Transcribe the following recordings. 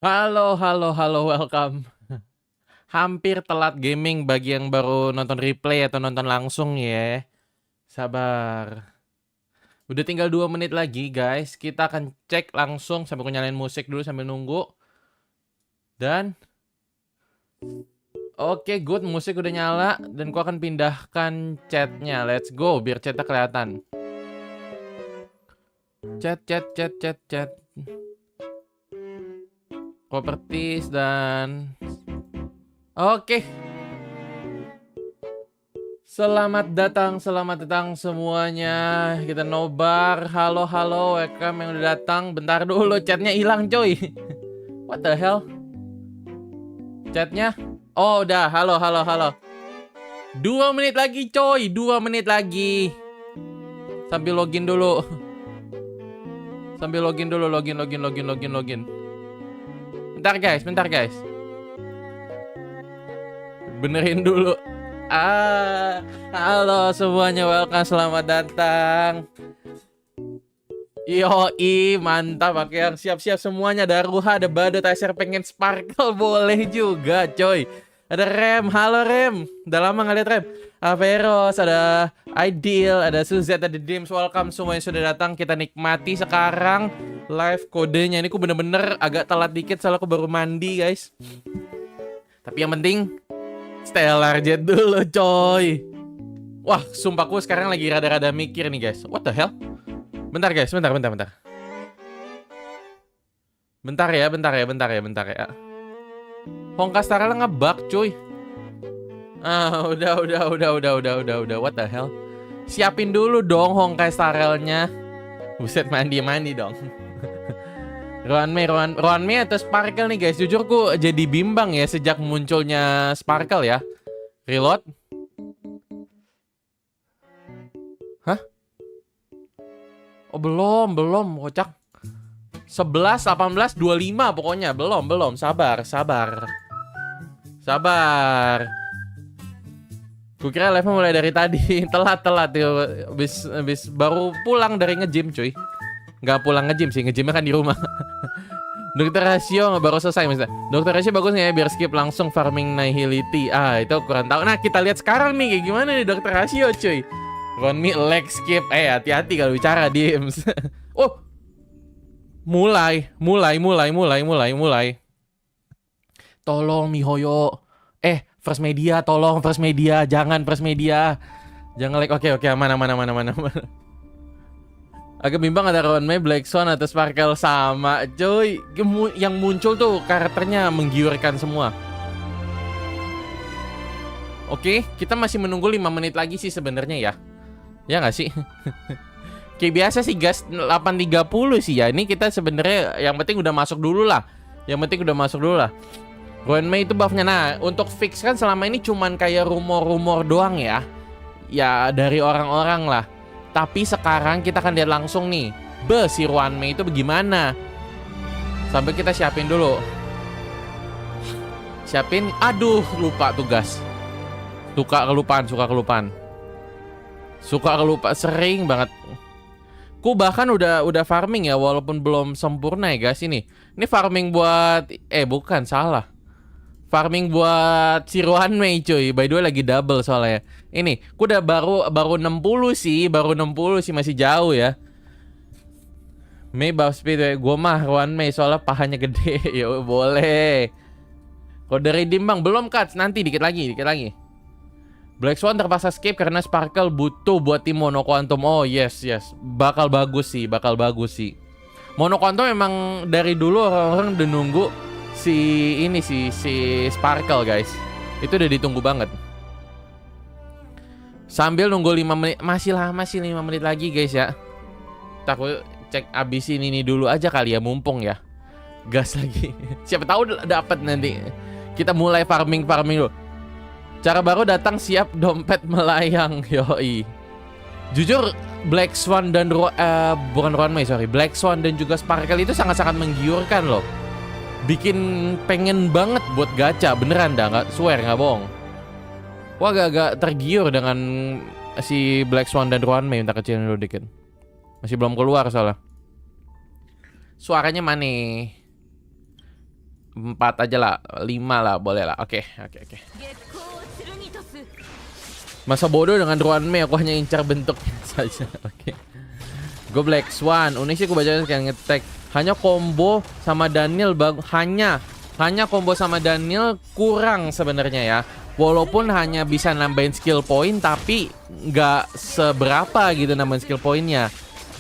Halo, halo, halo, welcome. Hampir telat gaming bagi yang baru nonton replay atau nonton langsung ya. Sabar. Udah tinggal 2 menit lagi guys. Kita akan cek langsung sambil aku nyalain musik dulu sambil nunggu. Dan oke, good, musik udah nyala dan ku akan pindahkan chatnya. Let's go biar chatnya kelihatan. Chat. Properties dan oke. Selamat datang semuanya. Kita nobar. Halo, welcome yang udah datang. Bentar dulu, chatnya hilang coy. What the hell? Chatnya? Oh udah, halo. 2 menit lagi coy, 2 menit lagi. Sambil login dulu. Login. Bentar guys. Benerin dulu. Halo semuanya, welcome, selamat datang. Yoi, mantap. Oke, yang siap-siap semuanya. Ada Ruha, ada Badut, Acer pengen sparkle, boleh juga coy. Ada Rem, halo Rem. Udah lama nggak liat Rem. Averos, ada Ideal, ada Suzette, ada Dims, welcome semuanya sudah datang. Kita nikmati sekarang live kodenya. Ini aku bener-bener agak telat dikit soalnya aku baru mandi guys. Tapi yang penting Stellar Jet dulu coy. Wah, sumpahku sekarang lagi rada-rada mikir nih guys. What the hell? Bentar guys, bentar. Bentar ya. Honkai Starala ngebug cuy. Udah. What the hell? Siapin dulu dong Honkai Staralnya. Buset, mandi dong. Ruanme atau Sparkle nih guys. Jujur ku jadi bimbang ya sejak munculnya Sparkle ya. Reload. Hah? Oh belum, kocak. 11, 18, 25 pokoknya. Belum. Sabar. Kukira live mulai dari tadi. Telat Habis baru pulang dari nge-gym cuy. Nggak pulang nge-gym sih, nge-gymnya kan di rumah. Dr.Ratio baru selesai misalnya. Dr.Ratio bagus nggak ya biar skip langsung farming nihility. Itu kurang tahu. Nah kita lihat sekarang nih kayak gimana nih Dr.Ratio cuy. Run me leg skip. Hati-hati kalau bicara Dims. Oh, mulai. Tolong Mihoyo. First media, tolong first media, jangan first media. Jangan like. Oke, aman. Agak bimbang ada Ronme, Black Swan atau Sparkle sama coy. Yang muncul tuh karakternya menggiurkan semua. Oke, kita masih menunggu 5 menit lagi sih sebenarnya ya. Ya nggak sih? Kayak biasa sih guys, 8.30 sih ya. Ini kita sebenarnya yang penting udah masuk dulu lah. Ronme itu buffnya. Nah, untuk fix kan selama ini cuman kayak rumor-rumor doang ya. Ya dari orang-orang lah. Tapi sekarang kita akan lihat langsung nih. Si Ruanme itu bagaimana? Sambil kita siapin dulu. Aduh, lupa tugas. Suka kelupaan. Sering banget. Ku bahkan udah farming ya walaupun belum sempurna ya guys ini. Ini farming buat bukan, salah. Farming buat si Ruanme cuy. By the way lagi double soalnya. Ini, ku udah baru 60 sih, masih jauh ya. Mei buff speed, gue mah Ruanme soalnya pahanya gede. Ya boleh. Kode redeem bang, belum cut, nanti dikit lagi. Black Swan terpaksa skip karena Sparkle butuh buat tim Mono Quantum. Oh yes, bakal bagus sih. Mono Quantum memang dari dulu orang-orang udah nunggu si Sparkle guys. Itu udah ditunggu banget. Sambil nunggu 5 menit. Masih 5 menit lagi guys ya. Takut cek abisin ini dulu aja kali ya, mumpung ya. Gas lagi. Siapa tahu dapat nanti. Kita mulai farming dulu. Cara baru datang siap dompet melayang. Yoi. Jujur Black Swan dan bukan Ruanme, sorry. Black Swan dan juga Sparkle itu sangat-sangat menggiurkan loh. Bikin pengen banget buat gacha. Beneran dah, nggak swear, nggak bohong. Wah, agak tergiur dengan si Black Swan dan Ruanme. Minta kecilin dulu dikit. Masih belum keluar soalnya. Suaranya mana? 4 aja lah, 5 lah, boleh lah. Oke. Masa bodoh dengan Ruan Mei, aku hanya incar bentuknya saja. Oke. Gue Black Swan, unik sih gue baca kayak ngetek. Hanya combo sama Daniel hanya combo sama Daniel kurang sebenarnya ya. Walaupun hanya bisa nambahin skill point, tapi nggak seberapa gitu nambahin skill pointnya.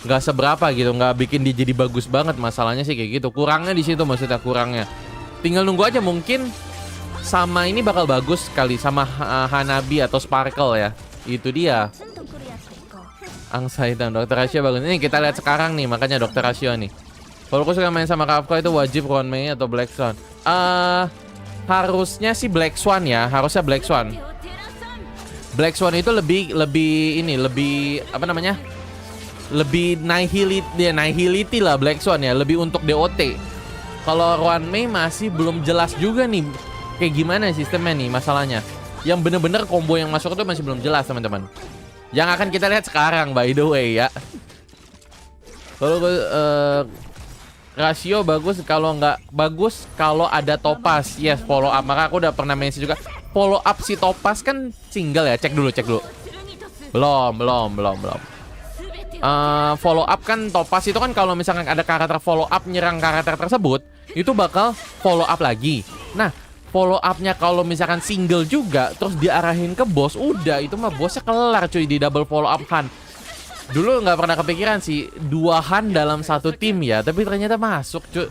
Nggak seberapa gitu, nggak bikin dia jadi bagus banget. Masalahnya sih kayak gitu. Kurangnya di situ maksudnya kurangnya. Tinggal nunggu aja, mungkin sama ini bakal bagus kali sama Hanabi atau Sparkle ya. Itu dia. Angsa hitam, Dr.Ratio bagus. Ini kita lihat sekarang nih, makanya Dr.Ratio nih. Kalau aku suka main sama Kafka itu wajib Ruan Mei atau Black Swan. Harusnya sih Black Swan ya, harusnya Black Swan. Black Swan itu lebih apa namanya? Lebih nihility lah Black Swan ya, lebih untuk DOT. Kalau Ruan Mei masih belum jelas juga nih kayak gimana sistemnya nih masalahnya. Yang bener-bener combo yang masuk itu masih belum jelas teman-teman. Yang akan kita lihat sekarang by the way ya. Kalau Ratio bagus, kalau nggak bagus kalau ada Topaz. Yes, follow up. Maka aku udah pernah mention juga. Follow up si Topaz kan single ya. Cek dulu. Belum. Follow up kan Topaz itu kan kalau misalkan ada karakter follow up nyerang karakter tersebut, itu bakal follow up lagi. Nah, follow upnya kalau misalkan single juga terus diarahin ke bos, udah itu mah bosnya kelar cuy di double follow up Han. Dulu nggak pernah kepikiran sih 2 Han dalam satu tim ya, tapi ternyata masuk cuy.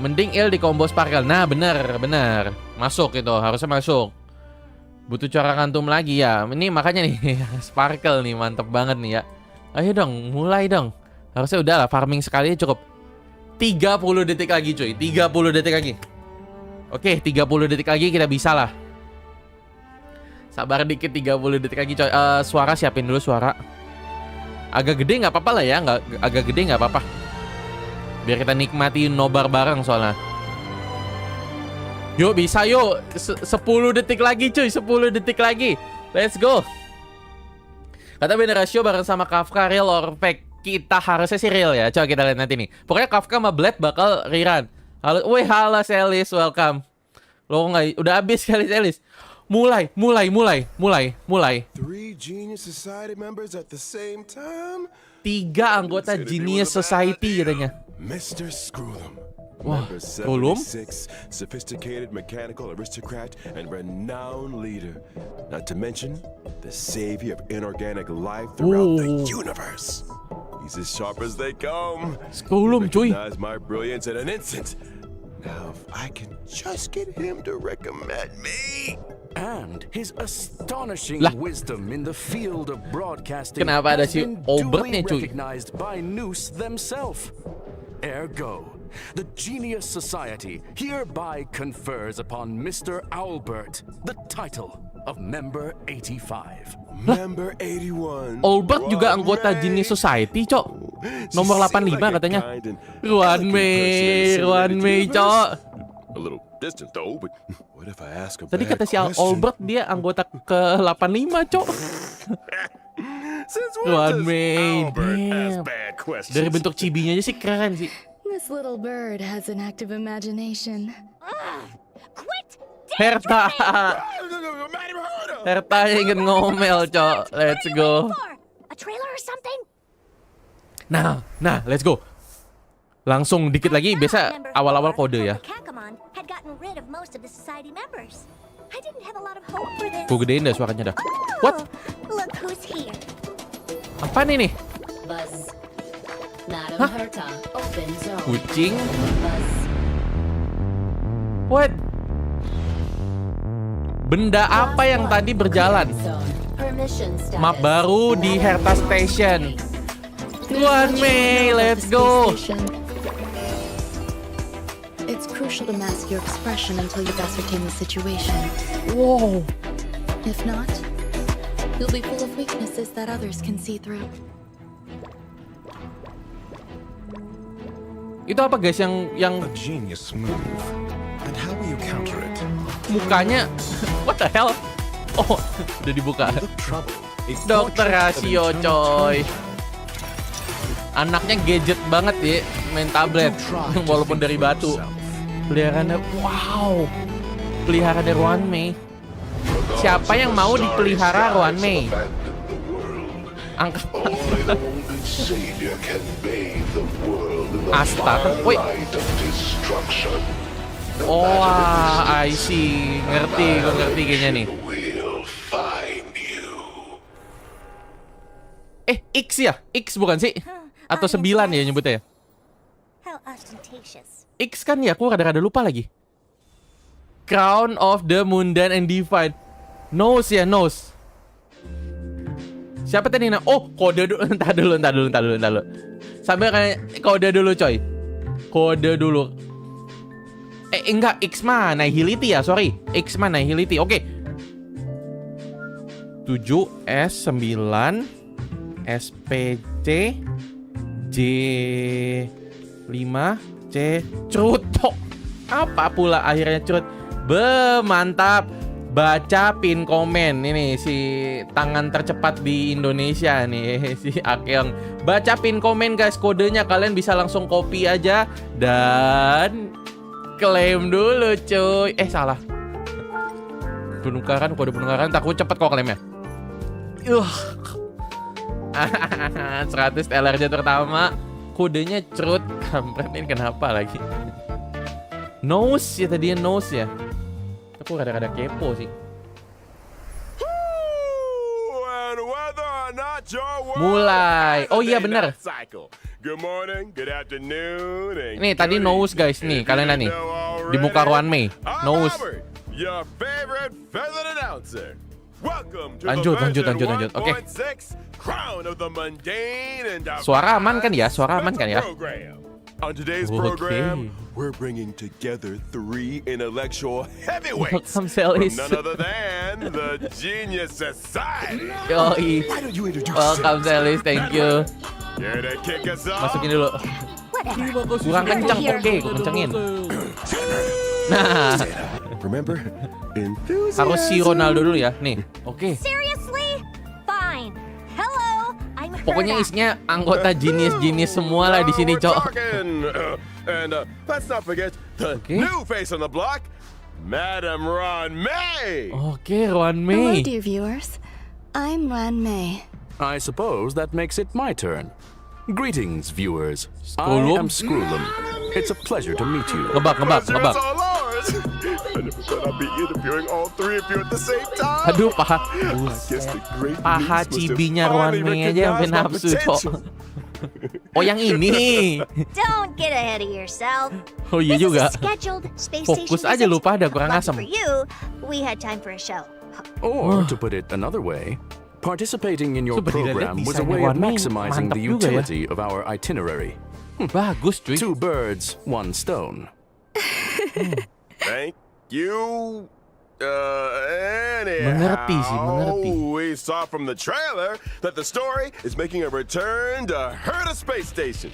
Mending Il di combo Sparkle. Nah bener masuk itu, harusnya masuk. Butuh cara kantum lagi ya. Ini makanya nih Sparkle nih mantep banget nih ya. Ayo dong, mulai dong. Harusnya udah lah, farming sekali cukup. 30 detik lagi cuy, 30 detik lagi. Oke, 30 detik lagi kita bisa lah. Sabar dikit, 30 detik lagi coy. Suara siapin dulu suara. Agak gede nggak apa-apa lah ya, agak gede nggak apa-apa. Biar kita nikmati nobar bareng soalnya. Yuk bisa yuk. 10 detik lagi cuy, 10 detik lagi. Let's go. Kata beda Ratio bareng sama Kafka real or fake. Kita harusnya sih real ya. Coba kita lihat nanti nih. Pokoknya Kafka sama Blade bakal rerun. Halo Selis, welcome. Lo nggak udah habis kali Selis. Mulai. 3 anggota Genius Society katanya. Wah, belum. Sophisticated mechanical aristocrat and renowned leader. Not to mention the savior of inorganic life throughout the universe. He's as sharp as they come. Skulum cuy. Recognize my brilliance in an instant. Now if I can just get him to recommend me. And his astonishing wisdom in the field of broadcasting kenapa ada has si been Albert duly nih cuy? recognized by Noose themselves. Ergo, the Genius Society hereby confers upon Mr. Albert the title of Member 85. Member 81. Albert juga anggota Genius Society, Cok. Nomor 85 katanya. Ruan Mei, Cok. A little distant though, but what if I ask a Tadi bad kata si question? Albert dia anggota ke 85, Cok. Since when Ruan does Mei, Albert ask damn. bad questions? Dari bentuk cibinya aja sih keren sih. This little bird has an active imagination. Quit! Herta. Herta ingin ngomel, Cok. Let's go. A trailer or something? Nah, let's go. Langsung dikit lagi, biasa awal-awal kode ya. Gue gedein dah suaranya dah. What? Look who's here. Apa nih nih? Buzz. Madam Herta, open zone. Kucing? Buzz. What? Benda apa yang tadi berjalan? Permission status. Map baru di Herta Station. Ruan Mei, let's go. It's crucial to mask your expression until you've ascertained the situation. Wow. If not, you'll be full of weaknesses that others can see through. Itu apa guys yang A genius move. And how will you counter it? mukanya what the hell? Oh, udah dibuka. The trouble. Dr.Ratio coy. Anaknya gadget banget ya, main tablet walaupun dari batu. Peliharaannya, wow. Pelihara Ruanmei. Siapa yang mau dipelihara Ruanmei? Angkat. Astaga, woi. Oh, I see. Ngerti, gue ngerti kayaknya nih. X ya? X bukan sih? Atau 9 ya nyebutnya ya? How ostentatious. X kan ya, aku rada-rada lupa lagi. Crown of the Mundane and Divine. Nose ya, nose. Siapa tadi? Oh, kode dulu. Entar dulu. Sampai kayak kode dulu, coy. Kode dulu. Enggak, X mah Nihility ya, sorry. X mah Nihility, oke. 7S9 SPC J5C Cerutok. Apa pula akhirnya cerut? Mantap. Baca pin komen. Ini si tangan tercepat di Indonesia nih, si Akeong. Baca pin komen guys, kodenya kalian bisa langsung copy aja dan klaim dulu cuy. Salah. Penukaran, kode penukaran. Takut cepet kok klaimnya. 100 LRJ pertama. Kodenya cerut. Kampret, ini kenapa lagi? Nose ya, tadinya nose ya. Aku kadang-kadang kepo sih. Mulai. Oh iya benar. Nih tadi nose guys nih, kalian lihat nih. Di muka Ruanmei. Nose. Lanjut. Oke. Suara aman kan ya? On today's program, we're bringing together 3 intellectual heavyweights from none other than the Genius Society. Yoi. Why don't you introduce Welcome Celis, thank you. Here to kick us off. Masukin dulu. Kurang kencang, oke, gue kencengin. Nah, Remember? harus si Ronaldo dulu ya, nih. Oke. Seriously? Fine. Hello, I'm Pokoknya Herda. isinya anggota genius semua lah di sini, Cok. And let's not forget the new face on the block, Madam Ruanmei. Oke, Hello, Ruanmei. dear viewers. I'm Ruanmei. I suppose that makes it my turn. Greetings, viewers. I Skrulum? am Skrulum. It's a pleasure to meet you. Ngebak. Pleasure is all ours. I never thought I'd be interviewing all 3 of you at the same time. Aduh, paha. I guess the great Paha news must have cibinya finally Ruanmei aja sampai recognized my nafsu, Cok. potential. Oh, yang ini. Don't get ahead of yourself. Oh iya This is juga. a scheduled space Fokus station aja visit. lu pada, kurang But asem. for you, we had time for a show. Or, to put it another way, participating in your Coba dilihat program was a desainnya way of Ruanmei maximizing mantap the juga ya. utility of our itinerary. Bagus, cuy. 2 birds, 1 stone. Thank you. Mengerti sih, mengerti. We saw from the trailer that the story is making a return to Herda Space Station.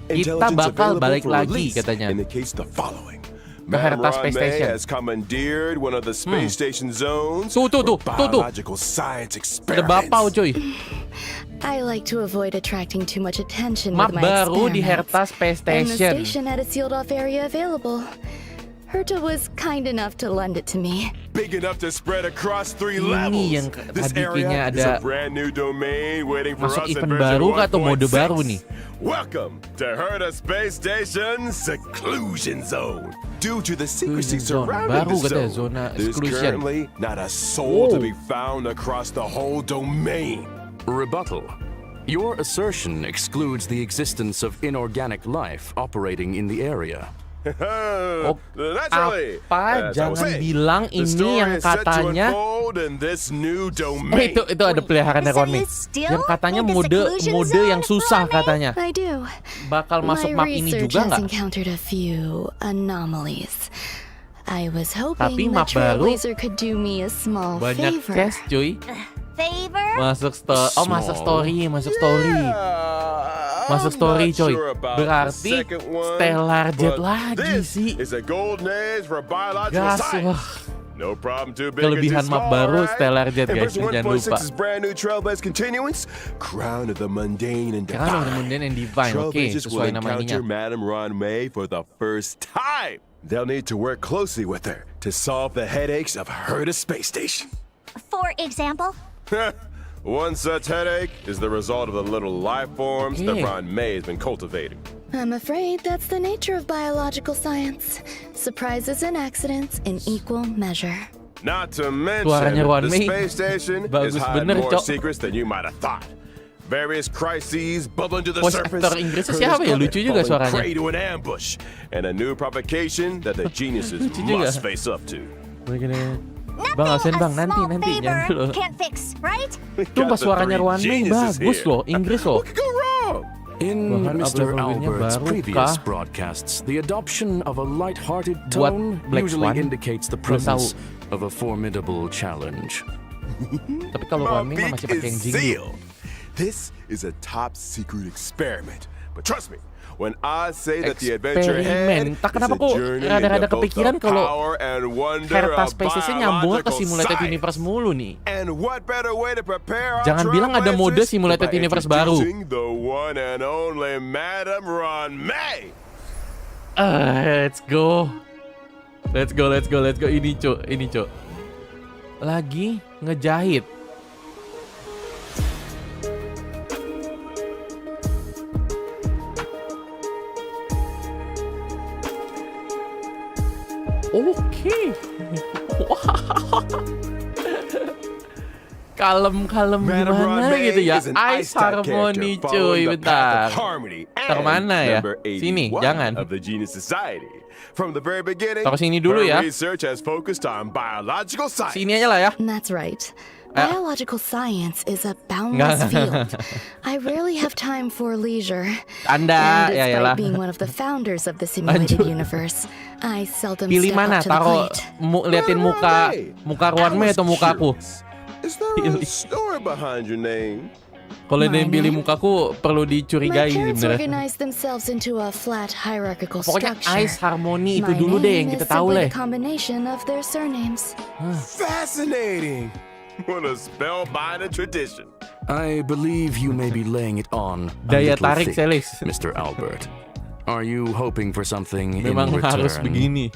Kita bakal available balik for lagi, release katanya. Indicates the following. Ke Herta Space Ruanmei Station. has commandeered one of the space station zones Tuh. for biological science Ada experiments. bapau, cuy. I like to avoid attracting too much attention Map with my baru di experiments. Herta Space And the Station. station had a sealed-off area available. Herta was kind enough to lend it to me. Big enough to spread across 3 Ini levels. yang This tadi kayaknya area is ada a brand new domain waiting for masuk us in event version baru kah atau mode 1.6. baru nih? Welcome to Herda Space Station Seclusion Zone. Due to the secrecy Seclusion zone. surrounding Baru the katanya, zone, zona there's exclusion. currently not a soul to Oh. be found across the whole domain. Rebuttal. Your assertion excludes the existence of inorganic life operating in the area. Naturally, apa? as I was Jangan saying, bilang the ini story yang is set to katanya- unfold in this new domain. Itu ada peliharaan Is Ruanmei. it still Yang katanya in the seclusion mode zone, yang susah Ruanmei? katanya. I do. Bakal masuk My map ini research juga has nggak? encountered a few anomalies. I was Tapi hoping map the baru Trailblazer could do me a small Banyak favor. chest, cuy. Favor? Masuk story. Oh, masuk story. Masuk story, coy. Berarti Stellar Jet lagi sih. Is a golden age for biological Gas, science. wah. No problem too big or too Kelebihan small, map baru right? Stellar Jet, And guys. version Jangan lupa. 1.6's brand new Trailblaze Continuance, Crown of the Mundane and Crown of the Mundane and Divine. Oke, Trailblazers will sesuai nama encounter ininya. Madame Ron-Mei for the first time. They'll need to work closely with her to solve the headaches of her to space station. For example, One such headache is the result of the little life forms that Okay. Ron-Mei has been cultivating. I'm afraid that's the nature of biological science. Surprises and accidents in equal measure. Not to mention, Suaranya Ron the Mei space station is bagus hiding bener, more Cok. secrets than you might have thought. Various crises bubbling to the Voice surface. actor Inggrisnya Curtis siapa ya? Comet Lucu juga falling suaranya. prey to an ambush, and a new provocation that the geniuses Lucu juga. must face up to. Begini. nothing Bang, absen a bang, nanti small jangan favor dulu. can't fix, right? Sumpah Got the suaranya three Ron Mei geniuses bagus here. loh, Inggris loh. What could go wrong? In Bahan Mr. up-levelnya Albert's baru previous kah? broadcasts, the adoption of a light-hearted Buat tone Black usually Swan? indicates the Belum tahu. presence of a formidable challenge. Tapi kalau Ron Mei mah masih pakai yang jinggu. sealed. This is a top secret experiment. But trust me, when I say that the adventure ahead Eksperimen. Tak is kenapa a kok journey rada-rada into both kepikiran the kalau power and wonder Herta of Spaces-nya nyambungnya ke biological Simulated science. Universe mulu nih. And what better way to prepare our Jangan bilang ada mode trailblazers Simulated by Universe baru. introducing the one and only Madame Ron-Mei. Let's go. Let's go. Ini cuk. Lagi ngejahit. Oke. Wah. Kalem-kalem Madame gimana Ron-Mei gitu ya. is an Ice type Harmony character cuy, following the bentar. path of harmony Taruh and mana ya? number Sini, 81 jangan. of the Genius Society. From the very beginning, Taruh sini dulu her ya. research has focused on biological science. Sini aja lah ya. That's right. Biological science is a boundless Nggak. field. I rarely have time for leisure. Anda, and ya despite yalah. being one of the founders of the simulated Lanjut. universe, I seldom Pilih step mana? up to the Taruh plate. liatin muka Ron Mei atau mukaku? Is there a story behind your name? Kalau dia yang My pilih name? mukaku perlu My dicurigai parents sebenarnya. organized themselves into a flat hierarchical Pokoknya structure. Ice Harmony itu My dulu deh yang name kita is tahu simply leh. the combination of their surnames. Fascinating. What a spellbinding tradition. I believe you may be laying it on a Daya little tarik, thick, Selis. Mr. Albert. Are you hoping for something Memang in return? harus begini.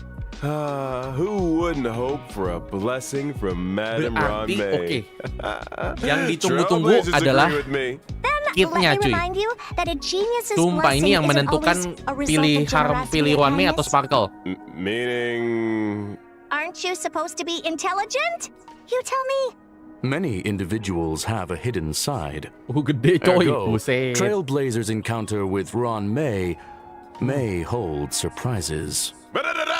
Who wouldn't hope for a blessing from Madame Berarti oke. Ron-Mei? Yang ditunggu-tunggu Trailblazers adalah agree with me. kitnya Let me cuy. remind you that a genius's Sumpah blessing ini yang isn't menentukan always a result pilih of generosity pilih and Ron Mei atau kindness. Sparkle. Meaning... Aren't you supposed to be intelligent? You tell me. Many individuals have a hidden side. Gede coy. Ergo, Buset. Trailblazers' encounter with Ron-Mei may hold surprises.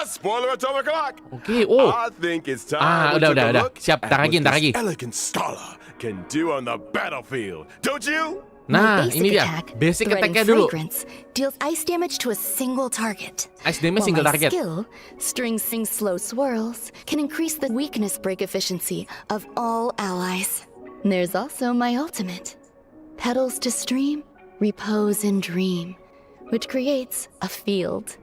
Spoiler atomic clock. Oke, oh. I think it's time we udah, took a udah. look Siap, at tar lagi, what tar this lagi. elegant scholar can do on the battlefield. Don't you? Nah, My basic ini dia. attack, Basic threading attack-nya dulu. fragrance, deals ice damage to a single target. Ice damage While single my target. skill, String Sing Slow Swirls, can increase the weakness break efficiency of all allies. There's also my ultimate, Petals to Stream, Repose and Dream, which creates a field.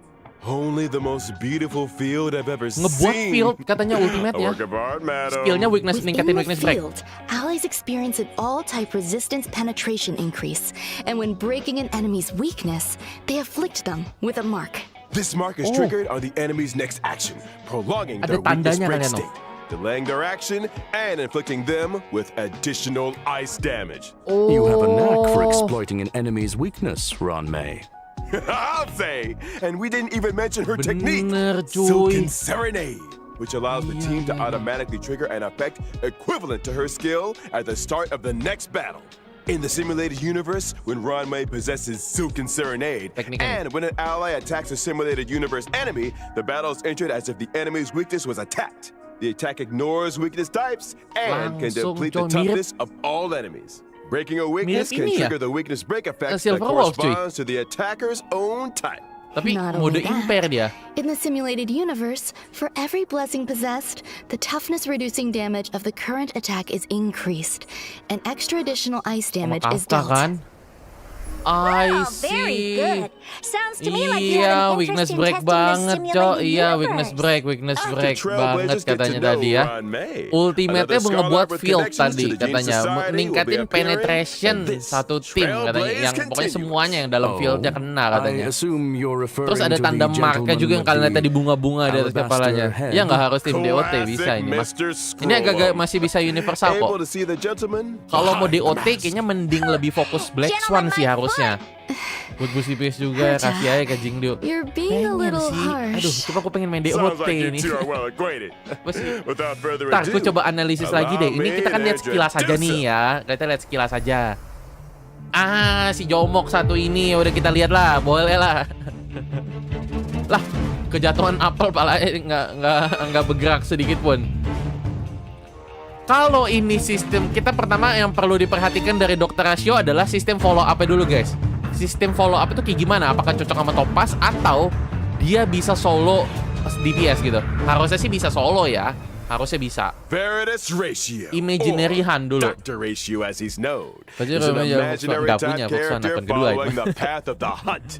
Only the most beautiful field I've ever Ngebuat seen. field katanya A ultimate-nya. work of art, madam. Skillnya weakness, Within ningkatin the weakness break. field, allies experience an all-type resistance penetration increase, and when breaking an enemy's weakness, they afflict them with a mark. This mark is Oh. triggered on the enemy's next action, prolonging Ada their weakness tandanya break kalian, state, delaying their action, and inflicting them with additional ice damage. You have a knack for Oh. exploiting an enemy's weakness, Ron-Mei. I'll say! And we didn't even mention her technique, Bener, cuy. Silken Serenade, which allows the team to automatically trigger an effect equivalent to her skill at the start of the next battle. In the simulated universe, when Ron-Mei possesses Silken Serenade, Technically. and when an ally attacks a simulated universe enemy, the battle is entered as if the enemy's weakness was attacked. The attack ignores weakness types and can Langsung, deplete the coy, mirip. toughness of all enemies. Breaking a weakness can ini ya? trigger the weakness break effect that Silver Wolf, cuy. corresponds to the attacker's own type. Tapi Not mode only that, impair dia. In the simulated universe, for every blessing possessed, the toughness reducing damage of the current attack is increased, and extra additional ice damage is Kafka dealt. kan? I Oh, very see. good. Sounds to me like you Iya, have an weakness interest in break testing the banget, Cok. simulated Iya, universe. weakness break banget Trailblazers get katanya to know tadi ya. Ron May, Ultimate-nya another ngebuat scholar with field connections tadi to the Genius katanya, Society will be meningkatin appearing penetration in this satu tim katanya, Trailblaze yang pokoknya continues. semuanya yang dalam fieldnya kena I katanya. assume you're referring Terus ada to tanda the marknya gentleman juga yang with kalian lihat the tadi bunga-bunga di atas alabaster kepalanya. head. Ya nggak harus tim DOT bisa Classic ini mas. Mr. Ini agak Scroll. masih bisa universal kok. Able to see the gentleman Kalau mau behind the DOT mask. kayaknya mending lebih fokus Black Swan sih harusnya. Buat Busipis juga kasih aja ke Jingdu. You're being a Pengen little sih. Aduh, harsh. coba aku pengen main Sounds DOT like you ini. two are well acquainted. Apa sih? Without further Ntar aku ado, coba analisis lagi deh. Ini kita kan lihat sekilas aja nih ya. Kita lihat sekilas aja. Ah, si Jomok satu ini udah kita lihat lah, boleh lah. Lah, kejatuhan apel palanya nggak bergerak sedikit pun. Kalau ini sistem, kita pertama yang perlu diperhatikan dari Dr.Ratio adalah sistem follow up dulu guys. Sistem follow up itu kayak gimana? Apakah cocok sama Topaz atau dia bisa solo DPS gitu? Harusnya sih bisa solo ya. Harusnya bisa. Gratis Ratio, Imaginary or hand dulu. Dr.Ratio as he's known, Pasti is an namanya imaginary nggak type punya Voxan character akun kedua itu. following the path of the hunt.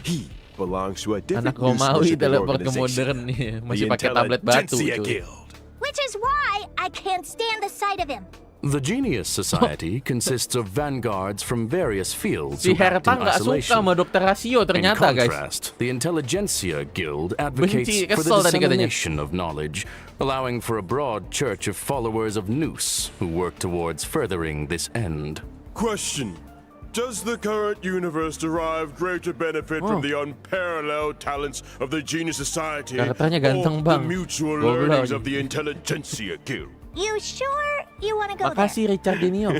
He belongs to a different Anak news Romawi worshiping teleport ke organization, modern nih. Masih the pakai tablet batu Intelligentsia cuy. Guild. Which is why I can't stand the sight of him. The Genius Society consists of vanguards from various fields Si who act Herta in nggak suka isolation. sama Dr.Ratio In ternyata guys. contrast, the Intelligentsia Guild advocates Benci, for kesel the tadi katanya. dissemination of knowledge, allowing for a broad church of followers of Nous who work towards furthering this end. Question. Does the current universe derive greater benefit from the unparalleled talents of the Genius Society Karakternya ganteng, or Bang. the mutual Goblok. learnings of the Intelligentsia Guild? You sure you want to go there? Makasih Richard Denio.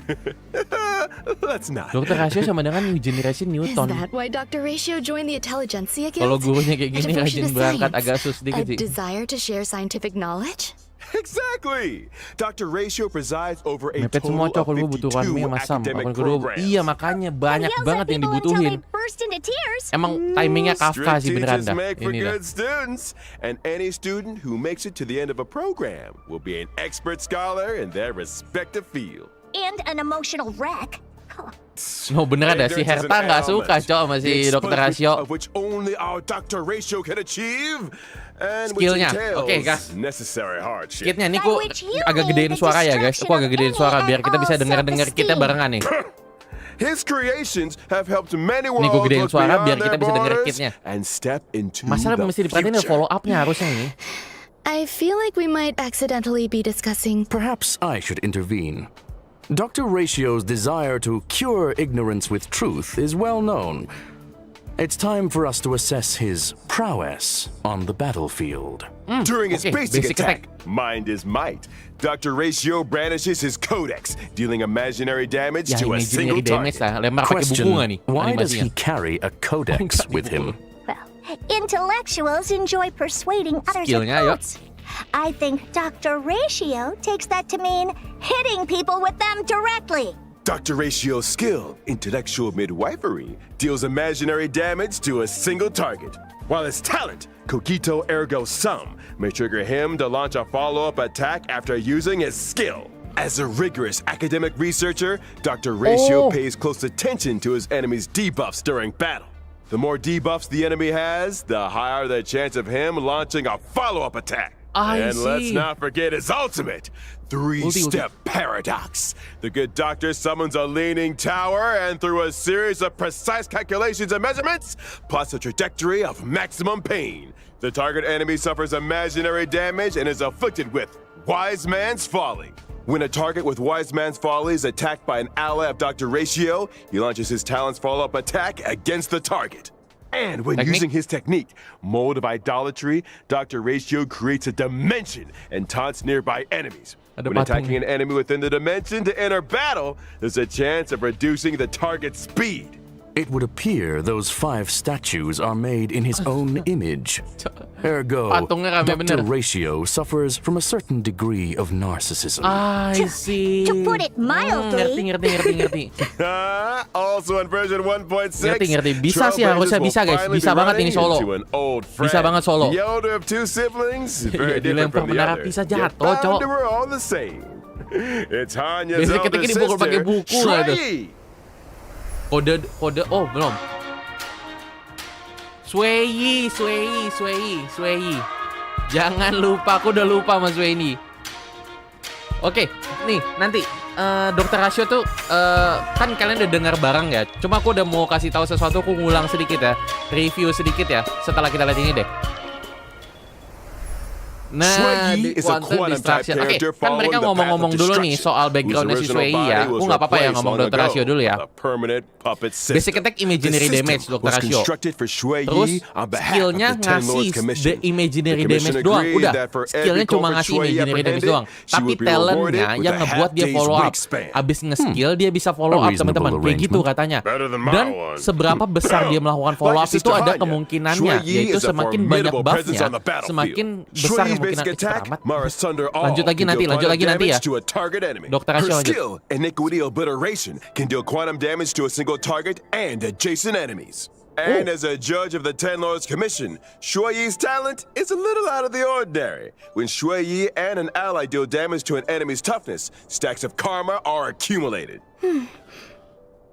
Let's not. Dr.Ratio sama dengan New Generation Is Newton. that why Dr. Ratio joined the Intelligentsia Guild? Kalau gurunya kayak A gini devotion rajin to berangkat science? agak sus dikit A sih. desire to share scientific knowledge? Exactly. Dr. Ratio presides over a Mepet semua total cok, lu of butuh One 52 Me sama Sam. academic Akun kedua, programs. iya makanya banyak Yells banget at yang people until dibutuhin. they burst into tears. Emang timingnya Kafka Strict sih beneran teachers dah. make for Ini dah. good students, and any student who makes it to the end of a program will be an expert scholar in their respective field. And an emotional wreck. No beneran dah, si Ignorance is Herta an nggak suka ailment, cok sama the si extent Dr.Ratio. of which only our Dr. Ratio can achieve, and which Skillnya. entails Oke, gas. necessary hardship. Kitnya nih By ku which you agak mean gedein the suara ya guys. Aku agak gedein destruction of suara any biar kita and bisa all denger-denger kita self-esteem. barengan nih. His creations have helped many Nih, worlds gua gedein look suara biar beyond kita their bisa denger borders kitnya. and step into Masalah the mesti diperhatiin ya future. follow up-nya harusnya nih. I feel like we might accidentally be discussing. Perhaps I should intervene. Dr. Ratio's desire to cure ignorance with truth is well known. It's time for us to assess his prowess on the battlefield. During his okay, basic basic attack, mind is might, Dr. Ratio brandishes his codex, dealing imaginary damage Ya to a single imaginary damage target. lah. Lempar pakai buku nggak nih Why does he animasinya? carry a codex with him? Well, intellectuals enjoy persuading others of Skillnya, yuk. quotes. I think Dr. Ratio takes that to mean hitting people with them directly. Dr. Ratio's skill, intellectual midwifery, deals imaginary damage to a single target, while his talent, cogito ergo sum, may trigger him to launch a follow-up attack after using his skill. As a rigorous academic researcher, Dr. Ratio pays close attention to his enemy's debuffs during battle. The more debuffs the enemy has, the higher the chance of him launching a follow-up attack. I And let's see. not forget his ultimate, three-step paradox. The good doctor summons a leaning tower, and through a series of precise calculations and measurements, plots a trajectory of maximum pain. The target enemy suffers imaginary damage and is afflicted with Wise Man's Folly. When a target with Wise Man's Folly is attacked by an ally of Dr. Ratio, he launches his talent's follow-up attack against the target. And when Technique? using his technique, Mold of Idolatry, Dr. Ratio creates a dimension and taunts nearby enemies. Ada When patung. attacking an enemy within the dimension to enter battle, there's a chance of reducing the target's speed. It would appear those 5 statues are made in his own image. Ergo, Patungnya rame Dr. bener. Ratio suffers from a certain degree of narcissism. I see. To put it mildly. Ngerti. Also in version 1.6, Ngerti. Bisa sih, harusnya bisa, guys. Bisa banget ini solo. Bisa banget solo. The elder of two siblings, Iya, very different dilempar from the menara other. Pisa Yet jatuh, found Cok. to her all the same. It's Hanya's Biasanya elder ketika dipukul pakai sister, buku lah tuh. Shrey. Kode, oh belum. Shuei. Jangan lupa, aku udah lupa sama Shuei. Oke, nih nanti Dr.Ratio tuh kan kalian udah dengar bareng ya. Cuma aku udah mau kasih tahu sesuatu, aku ngulang sedikit ya, review sedikit ya setelah kita lihat ini deh. Nah, Shuei is a quantum type distraction. Oke, character kan mereka following the path ngomong-ngomong of dulu nih destruction, soal backgroundnya si whose Shuei original ya. body was Nggak apa-apa ya replaced ngomong long Dr.Ratio ago. dulu ya. A permanent puppet system. Basic attack imaginary The damage system was Dr.Ratio. constructed for Shuei Terus on behalf skillnya of the Ten ngasih Lords Commission. the imaginary The damage commission doang. agreed Udah, that for skillnya every cuma covert ngasih Shuei imaginary damage apprehended, doang. she Tapi would be rewarded talentnya with yang a ngebuat dia half-day's follow up. wingspan. Abis nge-skill dia bisa follow A up reasonable teman-teman. Kayak gitu arrangement. katanya. Better than my Dan one. seberapa besar dia melakukan follow up Like itu Sister ada Hanya, kemungkinannya. Shuei Yaitu is a semakin banyak formidable presence buffnya, on the battlefield. semakin besar Shuei's kemungkinan basic attack, amat. Mara Sunder all, Lanjut lagi can nanti, deal lanjut quantum lagi nanti damage ya. to a target enemy. Dr.Ratio Her lanjut. skill, Iniquity Obliteration, can deal quantum damage to a single target and adjacent enemies. And as a judge of the Ten Lords Commission, Shuei's talent is a little out of the ordinary. When Shuei and an ally deal damage to an enemy's toughness, stacks of karma are accumulated.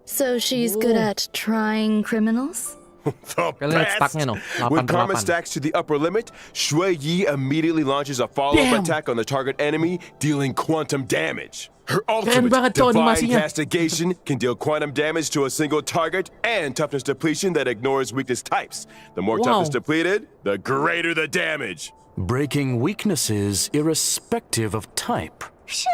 So she's good at trying criminals? The Kalian lihat best! stacknya no, 8 When per karma 8. stacks to the upper limit, Shuei immediately launches a follow-up Damn. attack on the target enemy, dealing quantum damage. Her ultimate, banget, cowok, Divine animasinya. Castigation, can deal quantum damage to a single target and toughness depletion that ignores weakness types. The more Wow. toughness depleted, the greater the damage. Breaking weaknesses irrespective of type. Phew,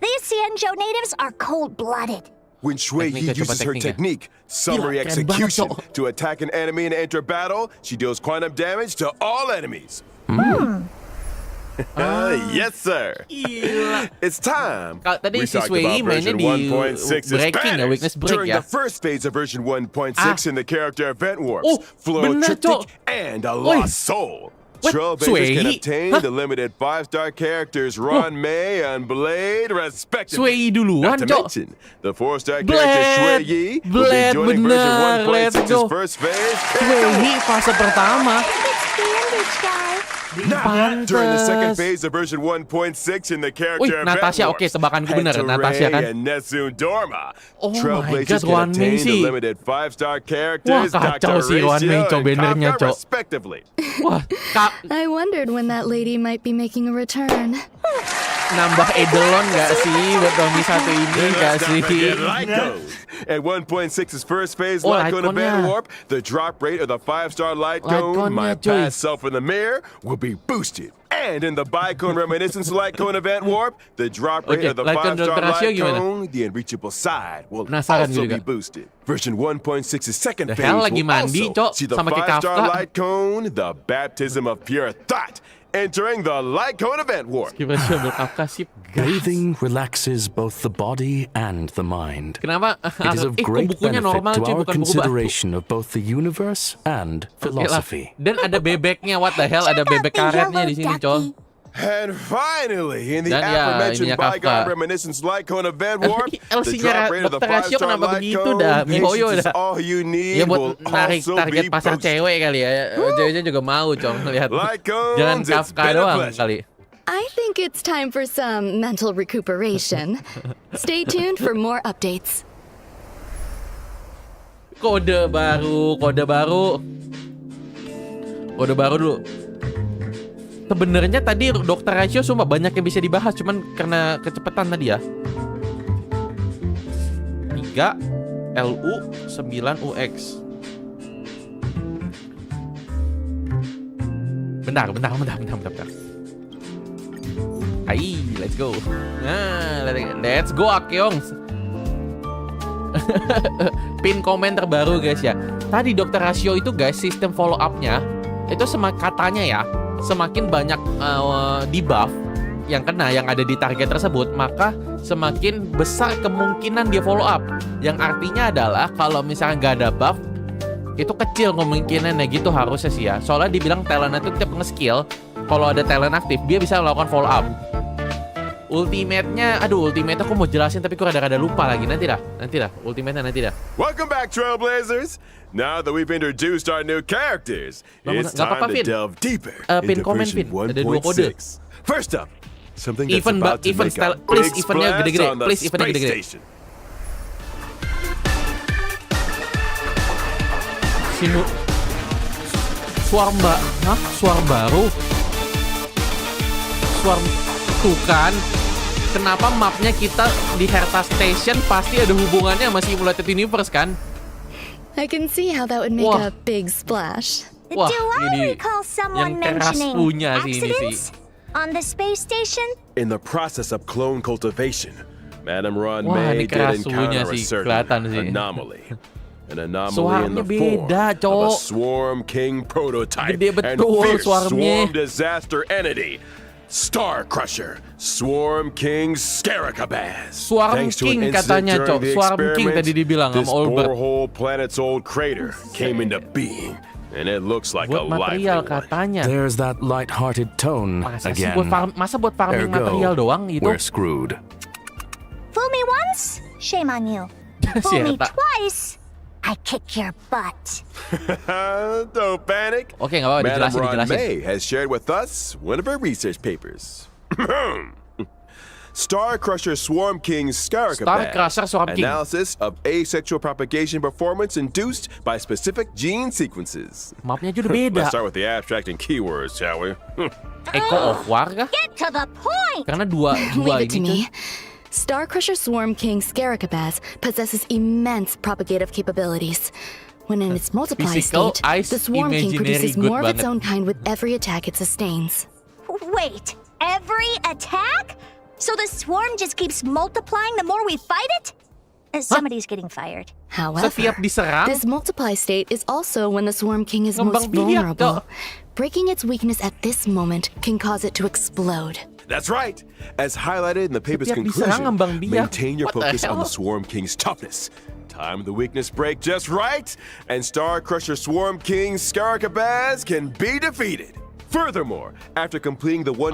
these Xianzhou natives are cold-blooded. When Shuei Tekniknya, coba uses her tekniknya. technique, Summary Gila, keren banget, Execution, cowok. to attack an enemy and enter battle, she deals quantum damage to all enemies. Yes, sir. Gila. It's time. Tadi We si talked Shuei about mainnya version di 1.6 is breaking ya, banners. weakness break During ya. the first phase of version 1.6 in the character event warps, Oh, Flow bener, Triptych, Cok. and a Woi. lost soul. What? Trailblazers can Shuei? obtain Hah? the limited 5-star characters Ron Mei and Blade respectively. Shuei duluan, Not to Cok. mention, the 4-star Blade, character Shuei will be Blade, joining bener, let's version go. 1.6's first phase. Shuei fase pertama. It's bandage guy. Now, during the second Pantes. phase of version 1.6 in the character Wih, event Natasha, warps, oke, tebakanku bener, Hector Natasha kan? and Nessun Dorma. Oh my Trailblazers God, Ron can Mei obtain the sih. limited 5-star characters Wah, kacau sih Ron Mei, Dr.Ratio Cok, and bannernya, Kafka Cok. respectively. Wah, I wondered when that lady might be making a return. nambah edelon gak sih buat Tommy satu ini And gak let's sih? not forget Lycone. At 1.6's first phase Oh, Lycone Lycone-nya. event warp, the drop rate of the 5-star Lycone, Lycone-nya, my cuy. past self in the mirror, will be boosted. And in the Bicone Reminiscence Lycone event warp, the drop rate Oke, of the Lycone 5-star Dr.Ratio gimana? Lycone, the unreachable side, will Penasaran also juga. be boosted. Version 1.6's second The phase hell, lagi will mandi, also Cok, see the sama kayak 5-star Kafka. Lycone, the baptism of pure thought, entering the Lycone event warp. Skip-Ratio ambil Kafka, sip. Breathing relaxes both the body and the mind. Kenapa? It is of Kok great bukunya benefit normal to cuy, our bukan buku batu. consideration of both the universe and Oke lah. philosophy. Dan ada bebeknya, what the hell? Ada bebek karetnya di sini, Col. And finally, in the Dan ya, aforementioned ininya Kafka. Bygone Reminiscence Lycone event warp, the LC-nya drop rate of the Dr.Ratio 5-star kenapa begitu Lycone, dah? Mihoyo patience is dah. all you need, Ya buat will narik also target be pasar boosted. cewek kali ya. Ceweknya juga mau, Cong, lihat. Lycones, Jangan it's Kafka been a doang pleasure. kali. I think it's time for some mental recuperation. Stay tuned for more updates. Kode baru dulu. Sebenarnya tadi Dr.Ratio sumpah banyak yang bisa dibahas, cuman karena kecepatan tadi ya. 3 LU 9 UX. Bentar. Hai, let's go. Nah, let's go Akeong. Pin komen terbaru guys ya. Tadi Dr.Ratio itu guys, sistem follow up-nya itu katanya ya, semakin banyak debuff yang kena, yang ada di target tersebut, maka semakin besar kemungkinan dia follow up. Yang artinya adalah kalau misalnya nggak ada buff, itu kecil kemungkinannya gitu harusnya sih ya. Soalnya dibilang talent itu tiap nge-skill, kalau ada talent aktif dia bisa melakukan follow up. Ultimate-nya, ultimate aku mau jelasin tapi aku rada-rada lupa lagi. Nanti dah. Ultimate-nya nanti dah. Welcome back, Trailblazers. Now that we've introduced our new characters, it's nggak apa-apa, time to Vin. delve deeper Pin into komen, version Vin. Ada 2 kode. 1.6. First up, something that's Event, about to event make style. a Please, big eventnya splash gede-gede. on the Please, eventnya space gede-gede. station. Suar baru? Tuh kan. Kenapa mapnya kita di Herta Station pasti ada hubungannya sama Simulated Universe kan? I can see how that would make Wah. a big splash. Wah, Do ini I recall someone yang keras mentioning punya sih ini accidents sih. on the space station? In the process of clone cultivation, Madame Ron Wah, May ini keras did suhunya encounter a sih, certain kelihatan sih. anomaly. An anomaly in Suaranya the form beda, of a cowok. Swarm King prototype Gede and betul fierce swarmnya. swarm disaster entity. Star Crusher, Swarm King Scaricabaz. Swarm Thanks to King an incident katanya, during Cok. the Swarm King experiment, tadi dibilang this sama Olbert. borehole planet's old crater came into being, and it looks like a Buat lively material one. katanya. There's that light-hearted tone Masa sih again. masa buat farming Ergo, material doang gitu? we're screwed. Fool me once, shame on you. Fool me Siapa? twice, I kick your butt. Don't panic. Oke, nggak apa-apa, Madame dijelasin, Ron dijelasin. May has shared with us one of her research papers. Star Crusher Swarm King Star Scaricabaz. Crusher Swarm King. Analysis of asexual propagation performance induced by specific gene sequences. Mapnya aja udah beda. Let's start with the abstract and keywords, shall we? Echo of War kah? Get to the point! Karena dua Leave it to ini me. Starcrusher Swarm King Scaricabaz possesses immense propagative capabilities. When in its multiply Physical, state, ice, the Swarm King imaginary, produces good more of its banget. own kind with every attack it sustains. Wait, every attack? So the swarm just keeps multiplying the more we fight it? Somebody's getting fired. However, Setiap diserang, this multiply state is also when the Swarm King is Ngembang most biak, vulnerable. Cok. Breaking its weakness at this moment can cause it to explode. That's right. As highlighted in the paper's Setiap diserang, conclusion, ngembang biak. maintain your What the focus on hell? the Swarm King's toughness. Time the weakness break just right, and Star Crusher Swarm King Scaricabaz can be defeated. Furthermore, after completing the 1.6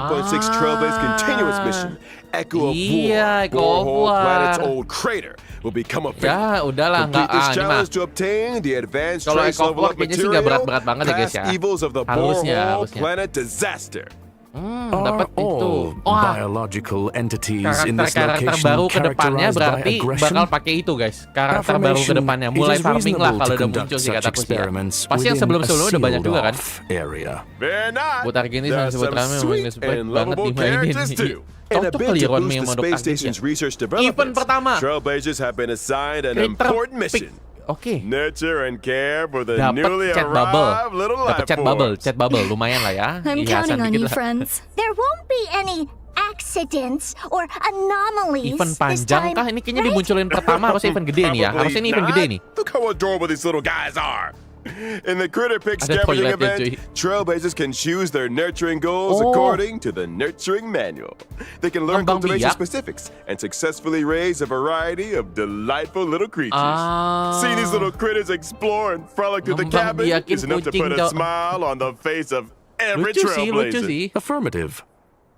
Trailblaze continuous mission, Echo of Iya, War, Echo of borehole War. planet's old crater, will become a Ya, udahlah, Complete nggak this ini mah. challenge to obtain the advanced Kalau trace Echo of level War up kayaknya sih nggak material berat-berat banget ya, guys, past ya. evils of the Harusnya, borehole harusnya. planet disaster. Dapat Are itu. all Wah, biological entities in this karakter location baru ke depannya characterized by berarti aggression? bakal pakai itu, guys. Karakter baru ke depannya. Mulai farming lah kalau udah muncul sih kataku sih. Ya. Pasti yang sebelum-sebelumnya udah banyak juga kan. Area. Fear not. Buat Argenis There yang are sebut some rame sweet Weakness Break and banget lovable dimainin. characters too. In a Cocok bid kali to ya Ron boost May the sama space Dr. station's Argenis. research Event developments, pertama. Trailblazers have been assigned an Creator important pick. mission. Oke. Nurture and care for the Dapat newly chat bubble. arrived little Dapat life chat bubble lumayan lah ya. I'm Hiasan counting on dikit you, lah. friends. There won't be any accidents or anomalies Event this panjang time, kah? Ini kayaknya right? dimunculin pertama harusnya event gede nih ya. Harusnya ini event Probably gede not. nih. Look how adorable these little guys are. In the Critter Pick Ada scavenging toiletnya, event, cuy. Trailblazers can choose their nurturing goals Oh. according to the nurturing manual. They can learn Ngembang cultivation biak. specifics and successfully raise a variety of delightful little creatures. Seeing these little critters explore and frolic through the Ngembang cabin biakin is enough to kucing, put a Cok. smile on the face of every Lucu sih, lucu Trailblazer. sih. Affirmative.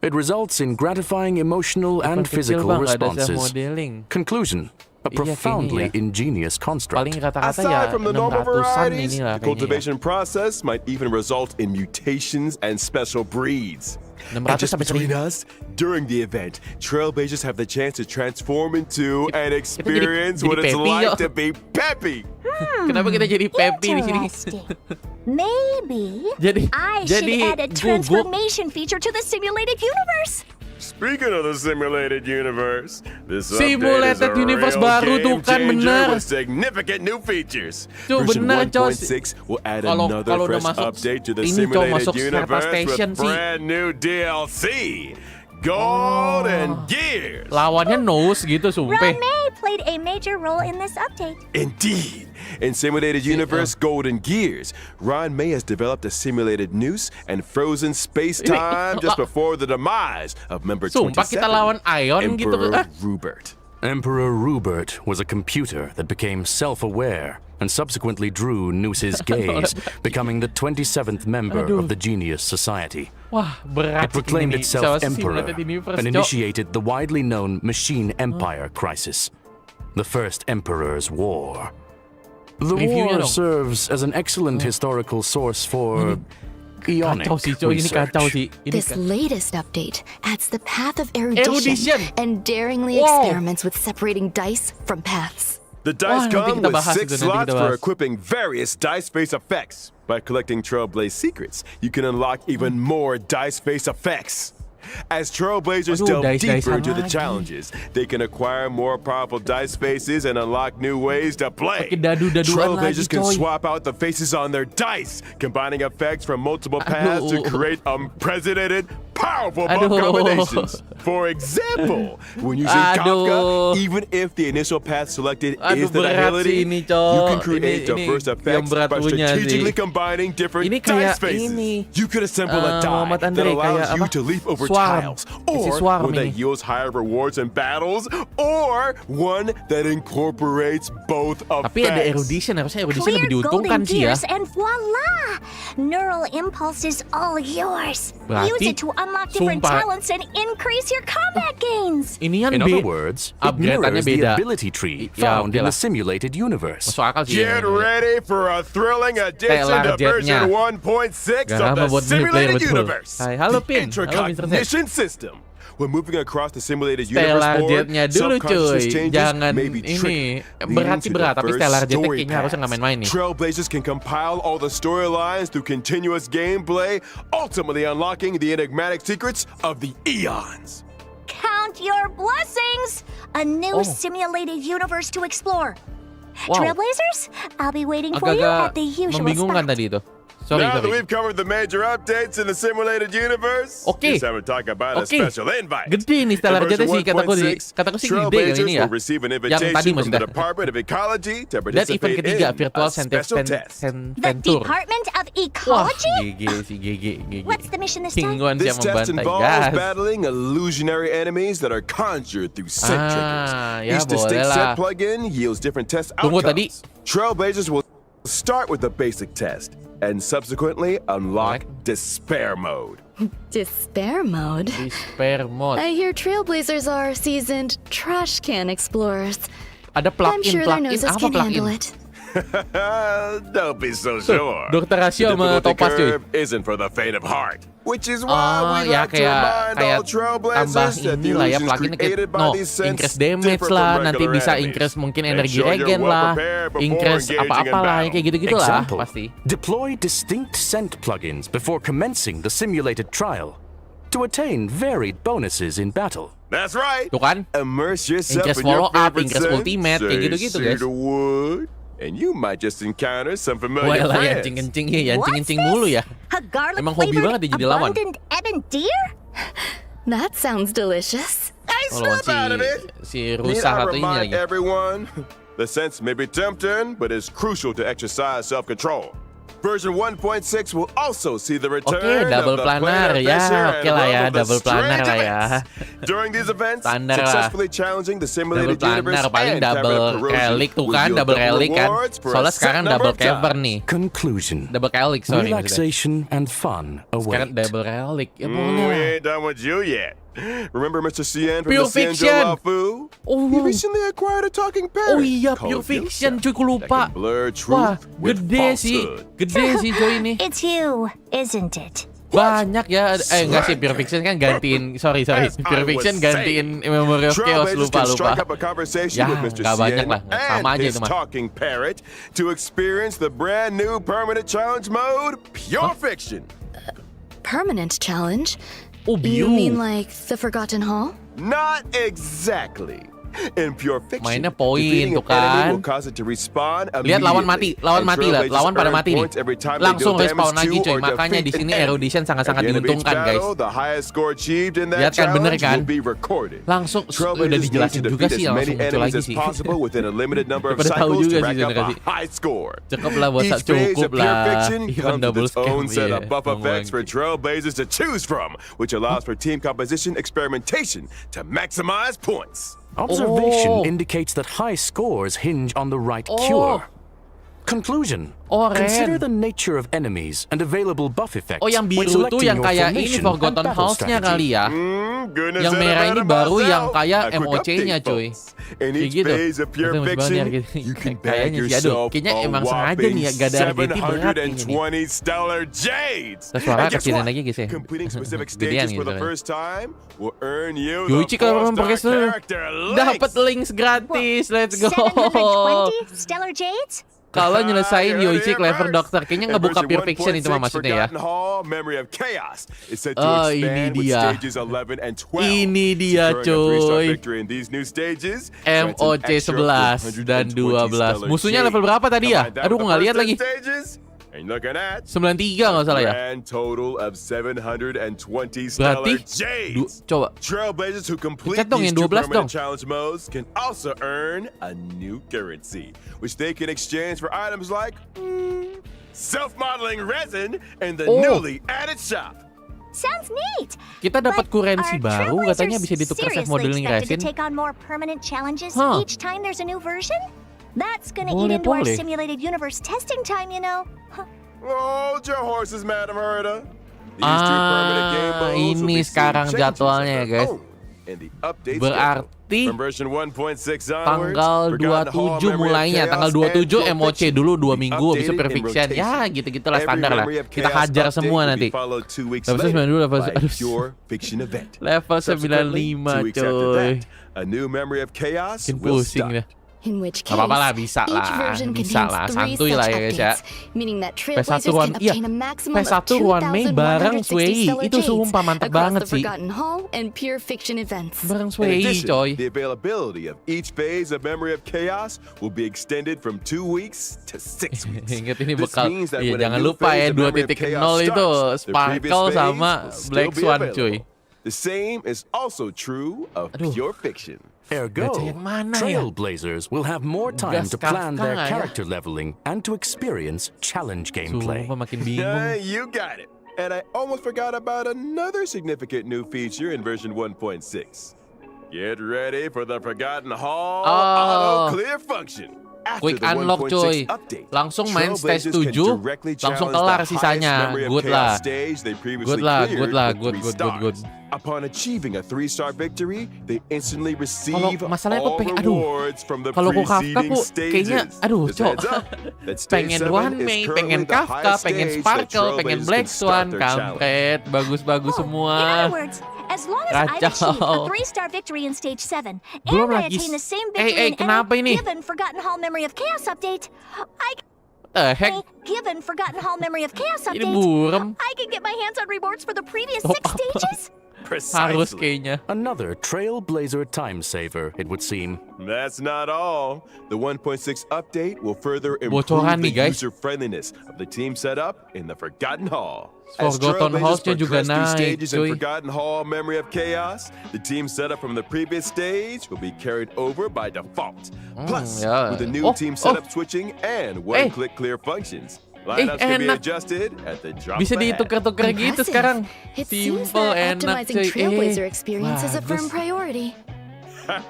It results in gratifying emotional and Event kecil physical bang, nggak ada responses. self-modeling. Conclusion. A Iya, profoundly kayaknya ingenious construct. Paling rata-rata ya Aside from the normal 600-an varieties, inilah the kayaknya ya. cultivation process might even result in mutations and special breeds. 600 And just sampai between 1000. us, during the event, Trailblazers have the chance to transform into and experience jadi what it's Peppy, like yo. to be Peppy. Kenapa kita jadi Peppy di sini? Interesting. Maybe Jadi I should add a guguk. transformation feature to the simulated universe. Speaking of the simulated universe, this Simulated update is a universe real baru tuh game kan, changer bener. with significant new features. Tuh, Version bener, Cos. 1.6 will add Kalau another udah fresh masuk update to the ini, Cos, simulated masuk Herta universe Station with sih. brand new DLC, Gold and Gears. Lawannya nose gitu sumpah. Ron May played a major role in this update. Indeed. In Simulated Universe Golden Gears, Ron May has developed a simulated noose and frozen space-time just before the demise of member 27, Sumpah kita lawan Ion gitu. Emperor Rupert. Emperor Rupert was a computer that became self-aware and subsequently drew Noose's gaze, becoming the 27th member of the Genius Society. Wah, berat It proclaimed ini. itself Sama emperor Simulated Universe, and Cok. initiated the widely known Machine Empire crisis, the First Emperor's War. The Reviewnya war dong. serves as an excellent historical source for eonic Kacau sih, Cok. Ini kacau research. sih. Ini This latest update adds the path of erudition, Erudition. and daringly Wow. experiments with separating dice from paths. The dice nanti come kita with bahas 6 itu, nanti slots kita for bahas. equipping various dice-based effects. By collecting Trailblaze secrets, you can unlock even more dice-based effects. As Trailblazers Aduh, delve dice-dicean deeper into the lagi. challenges, they can acquire more powerful dice faces and unlock new ways to play. Pakai dadu-daduan Trailblazers lagi, can coy. swap out the faces on their dice, combining effects from multiple paths to Aduh. create unprecedented, powerful buff Aduh. combinations. For example, when using Aduh. Kafka, even if the initial path selected Aduh, is the berat nihility, sih ini, you Cok. can create Ini diverse yang effects berat by punya strategically sih. combining different Ini dice kayak faces. ini, You could assemble a die Muhammad that Andre, allows kayak you apa? to leap over Swarm. tiles, Si or Swarm one that ini. yields higher rewards in battles, or one that incorporates both effects. Tapi ada erudition, harusnya erudition Clear lebih diuntungkan golden sih ya. gears and voila! Neural impulse is all yours. Berarti, Use it to unlock different sumpah. talents and increase your combat gains. Ini kan In other words, it upgrade-annya mirrors the beda. ability tree Ya, found oke in lah. the simulated universe. Masuk akal sih. Get ready for a thrilling addition Stellar to version jetnya. 1.6 Gak of lama the buat multiplayer, simulated betul. universe. Hai, halo, The Pin. Halo, Mr. Set. intracognition system. When moving across the simulated Stellar universe board, jetnya dulu subconscious cuy. changes Jangan may be ini triggered, berat leading sih to berat, tapi diverse Stellar jetnya story kayaknya harusnya nggak paths. main-main nih. Trailblazers can compile all the storylines through continuous gameplay, ultimately unlocking the enigmatic secrets of the eons. Count your blessings! A new Oh. simulated universe to explore. Wow. Trailblazers, I'll be waiting for you Agak-agak at the usual membingungkan spot. tadi itu. Sorry, Now that sorry. we've covered the major updates in the simulated universe, Oke. it's time to talk about a Oke. special invite. Gede nih Stellar In jetnya version sih, kataku 1.6, sih gede yang Trailblazers ini ya. will receive an Yang tadi invitation from the maksudnya. Department of Ecology to Dan event participate ketiga in virtual a special test. The Venture. Department of Wah, Ecology? GG sih, GG. What's the mission this time? Hingguan This siap test membantai involves gas. battling illusionary enemies that are conjured through scent triggers. Ya Each distinct boleh scent lah. plugin yields different test Tunggu outcomes. tadi. Trailblazers will start with the basic test and subsequently unlock despair mode. Despair mode? Despair mode. I hear Trailblazers are seasoned trash can explorers. Ada I'm sure their plugin noses apa can handle plugin? it. Don't be so sure. Dr.Ratio The sama difficulty Topas cuy. curve isn't for the faint of heart, which is why we Ya like to remind kayak all tambah Trailblazers that the inilah ya illusions pluginnya created kayak by these scents increase damage differ lah, from nanti regular bisa enemies. increase mungkin Make energi sure you're regen well lah, prepared before increase engaging in apa-apa lah, battle. kayak gitu-gitu lah Example, pasti. deploy distinct scent plugins before commencing the simulated trial to attain varied bonuses in battle. That's right. Tuh kan? Immerse yourself Increase in your follow up, favorite increase scent, ultimate, kayak say gitu-gitu, cedar guys. wood, and you might just encounter some familiar Wah lah, friends. yancing-yancing ya, What's yancing-yancing this? mulu ya. A garlic Emang hobi flavored banget dia jadi lawan. abundant ebon deer? That sounds delicious. Hey, Oh, lawan snap out of it. si Need rusak I satu ini remind lagi. everyone, the sense may be tempting, but it's crucial to exercise self-control. Version 1.6 will also see the return Oke, double of the planner planar ya, adventure oke and lah ya, love of the double planner strange lah ya. events. During these events, Standar lah. successfully challenging the Double simulated universe planner paling and cavern double of corrosion relic tuh will kan, yield double double relic kan. rewards for a Soalnya set sekarang number double of times. cavern nih. Conclusion. Double relic, sorry maksudnya. Relaxation and fun Sekarang await. double relic. Ya We boleh lah. ain't done with you yet. Remember Mr. Cien from Pure the Cienjo Fiction. Lafu? Oh. He recently acquired a talking parrot. Oh iya, called Pure Fiction, Yosef cuy, ku lupa. that can blur Wah, truth with gede sih. falsehood. Gede sih Joy ini. It's you, isn't it? Banyak ya. Enggak sih, Pure Fiction kan gantiin. Sorry. As Pure I Fiction was gantiin saying, Memory of Chaos. Trailblazers Lupa. can strike up a conversation Ya, with Mr. nggak banyak Cien lah. Sama and aja his itu mah. talking parrot to experience the brand new permanent challenge mode, Pure Fiction. Permanent challenge? Oh, You Biu. mean like the Forgotten Hall? Not exactly. In Pure Fiction, Mainnya poin defeating tuh an enemy kan. will cause it to respawn Lihat lawan mati, immediately, and lah. Trailblazers Lawan pada earn mati nih. points every time they Langsung deal respawn damage lagi to cuy. or Makanya defeat di sini an enemy. erudition sangat-sangat At the end of each diuntungkan guys. battle, the highest score achieved in that Lihat kan, bener challenge kan? will be recorded. Langsung Trailblazers udah need dijelasin to juga defeat sih, as many langsung muncul enemies lagi as sih. possible within a limited number of Pada tahu cycles juga to sih rack up a sebenarnya. high score. Cukup lah buat Each phase cukup of Pure lah. Fiction Even comes with double its own scam, set iya. of buff effects for Ngomong. Trailblazers to choose from, which allows for team composition experimentation to maximize points. Observation Oh. indicates that high scores hinge on the right Oh. cure. Conclusion. Oren. Consider the nature of enemies and available buff effects. Oh, yang when biru tuh selecting yang your kayak ini formation Forgotten and battle House-nya strategy. kali ya. Goodness, Yang and merah about ini it baru myself. yang kayak A quick MOC-nya, update, cuy. folks. In Kayak each gitu. phase of pure Tapi masih fiction, banyak you can bag kayaknya sih. Aduh, yourself kayaknya a emang sengaja whopping nih ya, gak ada harga berat kayaknya nih. 720 stellar jades. Terus suara And guess kecilin what? lagi guys ya. Completing specific Gedean stages gitu for the kan. first time will earn you Yoichi the kalau 4-star progres dulu character dapat links. links gratis. Let's go. 720 stellar jades? Kalau nyelesain You heard Yoichi it Clever first. Doctor, kayaknya And ngebuka version Pure Fiction itu mah 1.6 maksudnya ya. Forgotten Hall, Memory of Chaos is set to Oh, ini expand with dia. stages 11 and 12. Ini dia, Securing a 3-star coy. victory in these new stages grants an MOC extra 11 dan 120 12. stellar Musuhnya jades. level berapa tadi ya? Combine that Aduh, with the nggak lihat first lagi. 10 stages, and you're looking at 93 nggak salah ya? grand total of 720 stellar Berarti jades. coba Trailblazers who complete Pencet dong these yang 12 two permanent dong. challenge modes can also earn a new currency, which they can exchange for items like self-modeling resin in the Oh. newly added shop. Sounds neat. kita dapat But kurensi are baru katanya Trailblazers bisa ditukar self seriously modeling expected resin. to take on more permanent challenges Huh. each time there's a new version? That's gonna eat Boleh, into our boleh. simulated universe testing time, you know. Huh. Hold your horses, Madam Herda. These two permanent game modes will ini be sekarang seeing changes jadwalnya of ya, their guys. own in the update Berarti schedule. From version 1.6 onwards, tanggal Forgotten Hall, 27 Memory of mulainya. Chaos, Tanggal and 27 Pure MOC Fiction dulu 2 will be minggu, habis itu updated in Perfection. Ya rotation. gitu-gitulah Every standar lah. Memory of Kita Chaos hajar update semua will be nanti. followed 2 weeks Level later 92, level by aduh. Pure Fiction event. Level Subsequently, 95 2 weeks after coy. that, a new Memory of Chaos Makin will pusing start. deh. In which case, Gak apa-apa lah, bisa each lah. version Bisa lah, contains 3 santuy such lah ya guys ya. updates, meaning that PS1 Trailblazers ruan, can iya. obtain a maximum of PS1 ruan Mei bareng 2,160 Sway. stellar Itu sumpah jades mantep across banget the sih. Forgotten Hall and Pure Fiction events. Bareng In Sway addition, coy. the availability of each phase of Memory of Chaos will be extended from 2 weeks to 6 weeks. Ingat ini This bekal. means that Iya, when a jangan new lupa phase ya of Memory of 2.0 Chaos itu starts, the previous Sparkle phase sama will still Black be Swan available. cuy. The same is also true of Aduh. Pure Fiction. Ergo, Gacha yang mana ya? Trailblazers will have more time Gas to plan Kafka their nggak ya? character leveling and to experience challenge gameplay. Sumpah makin Yeah, bingung. you got it. And I almost forgot about another significant new feature in version 1.6. Get ready for the Forgotten Hall Oh. auto clear function. After Quick the unlock 1.6 coy. update, Langsung main stage Trailblazers can 7, directly langsung challenge kelar the sisanya. highest Memory of Good Chaos lah. stage they previously Good lah, cleared good lah, with good, 3 good, good, good. stars. Upon achieving a 3-star victory, they instantly receive Kalau masalahnya all kok aduh, rewards from the kalau ku Kafka preceding ku stages. kayaknya aduh Just cok heads up that stage pengen 7 One is Mei, currently pengen the Kafka, highest pengen stage that Sparkle, pengen Trailblazers Black can Swan, start their challenge. kampret, bagus-bagus In semua. other words, as long as I've achieved a Kacau. 3-star victory in stage 7, Belum and I lagi attain the same eh, victory in kenapa any ini? given Forgotten Hall Memory of Chaos update, Heck, given Forgotten Hall Memory of Chaos ini update, burem. I can get my hands on rewards for the previous Oh, 6 stages? Harus Precisely. kayaknya. Another Trailblazer time saver, it would seem. That's not all. The 1.6 update will further Bocoran improve the nih, guys. user-friendliness of the team setup in the Forgotten Hall. Forgotten Hall-nya juga progress through naik, stages in cuy. Forgotten Hall Memory of Chaos, the team setup from the previous stage will be carried over by default. Plus, ya. with the new Oh, team setup switching and one-click clear functions, lineups can be enak. adjusted at the drop Bisa of a hat. ditukar-tukar gitu Impressive. sekarang. It seems Simple, that enak optimizing cuy. Trailblazer experience is a firm bagus. priority.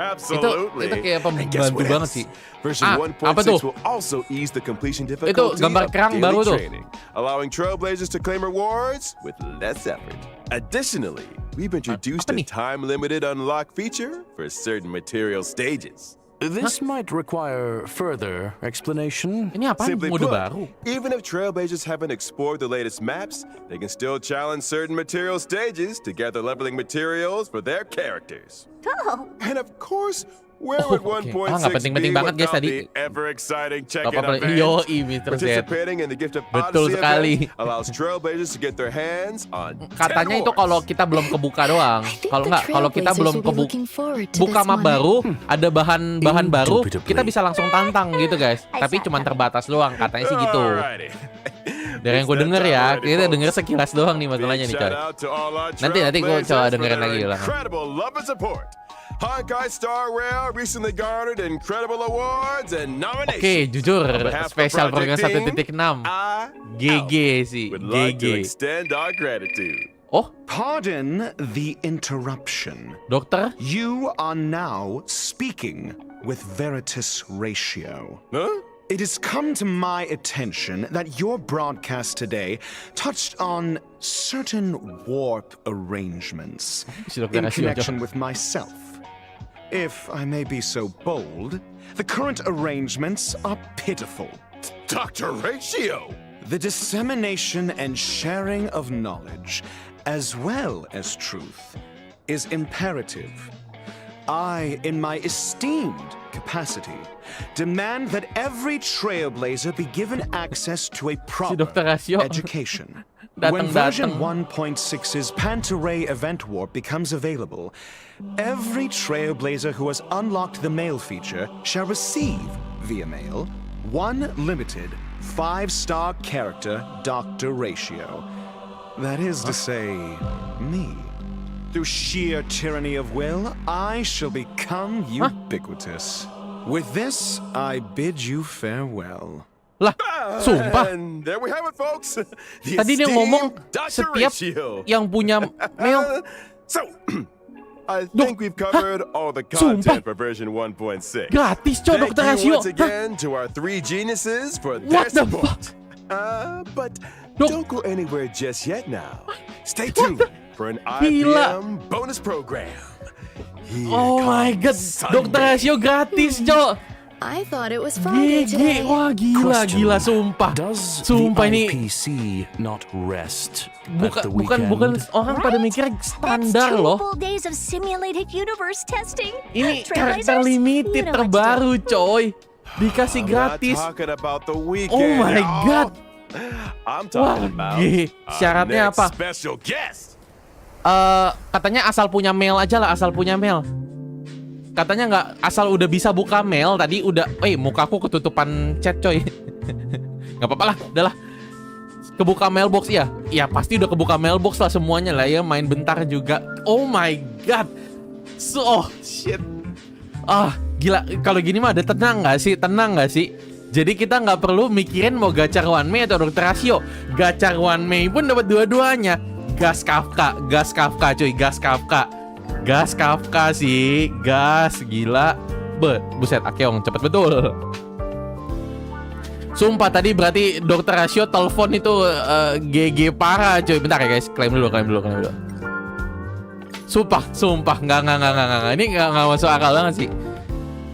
Absolutely. Itu kayak And guess pembantu what banget else? sih. Version Apa tuh? 1.6 will also ease the completion difficulty gambar of kerang daily baru tuh. training, allowing Trailblazers to claim rewards with less effort. Additionally, we've introduced apa a nih? time-limited unlock feature for certain material stages. This might require further explanation. Ini apa? Simply Mode put, baru. even if Trailblazers haven't explored the latest maps, they can still challenge certain material stages to gather leveling materials for their characters. Oh, And of course, where would oke. 1.6 Nggak penting-penting be banget, guys, without tadi. the ever-exciting check-in Apa-apa- event? Yoi, Mr. Z. Participating in the Gift of Betul Odyssey sekali. event allows Trailblazers to get their hands on 10 Katanya itu kalau awards. kita belum kebuka doang. I think Kalau the nggak, kalau kita Trailblazers belum will be looking forward to buka this map one. baru, ada bahan baru, Indubitably. kita bisa langsung tantang gitu guys. Tapi cuma terbatas doang, katanya sih gitu. Alrighty. Dari yang gue It's that denger time ya, already, kita folks. denger sekilas doang nih Big masalahnya nih coy. shout out to all our Nanti gue Trailblazers coba for dengerin their lagi ulang. incredible love and support. HONKAI Star Rail recently garnered incredible awards and nominations. Oke, jujur, On behalf of the spesial program project 1.6. team, I, GG Alf, sih, would like to GG. extend our gratitude. Oh, Pardon the interruption. dokter? You are now speaking with Gratis Ratio. Huh? It has come to my attention that your broadcast today touched on certain warp arrangements Si Dr. in Ratio, connection with myself. If I may be so bold, the current arrangements are pitiful. Dr.Ratio! The dissemination and sharing of knowledge, as well as truth, is imperative. I, in my esteemed capacity, demand that every trailblazer be given access to a proper Dr. Ratio. education. When version Datang-datang. 1.6's Pantaray event warp becomes available, every trailblazer who has unlocked the mail feature shall receive, via mail, one limited 5-star character Dr. Ratio. That is to say, me. Through sheer tyranny of will, I shall become ubiquitous. With this, I bid you farewell. Lah, sumpah. And there we have it, folks. The Tadi dia ngomong esteemed Dr. setiap Ratio. yang punya mail. So, I think we've covered all the Sumpah. content for version 1.6. Gratis, coy, Thank Dr. you Ratio. once again to our 3 geniuses for What their the support. But Dok- don't go anywhere just yet now. Stay tuned for an Gila. IPM bonus program. Here Oh my god, comes Dr. Sunday. Ratio gratis, Cok. I thought it was Friday GG, today. wah gila, Question. gila, sumpah. Does Sumpah the ini IPC not rest bukan at the bukan weekend? bukan orang pada mikir That's standar 2 loh. full days of simulated universe testing. Ini Trailblazers, karakter limited you know what to terbaru, do. coy. Dikasih I'm gratis. not talking about the Oh weekend. my god. I'm Wah, talking about syaratnya our apa? next special guest. Katanya asal punya mail aja lah, asal punya mail. Katanya nggak asal udah bisa buka mail tadi udah, mukaku ketutupan chat coy. Nggak apa-apa lah, udahlah. Kebuka mailbox ya, ya pasti udah kebuka mailbox lah semuanya lah ya, main bentar juga. Oh my god, shit. Gila, kalau gini mah ada tenang nggak sih, tenang nggak sih? Jadi kita nggak perlu mikirin mau gacor one Mei atau Dr. Ratio. Gacor one Mei pun dapat dua-duanya. Gas Kafka cuy, gas Kafka sih, gas gila. Buset, Akeong cepet betul. Sumpah tadi berarti Dr. Ratio telepon itu GG parah cuy. Bentar ya guys, klaim dulu. Sumpah, nggak. Ini nggak masuk akal banget sih.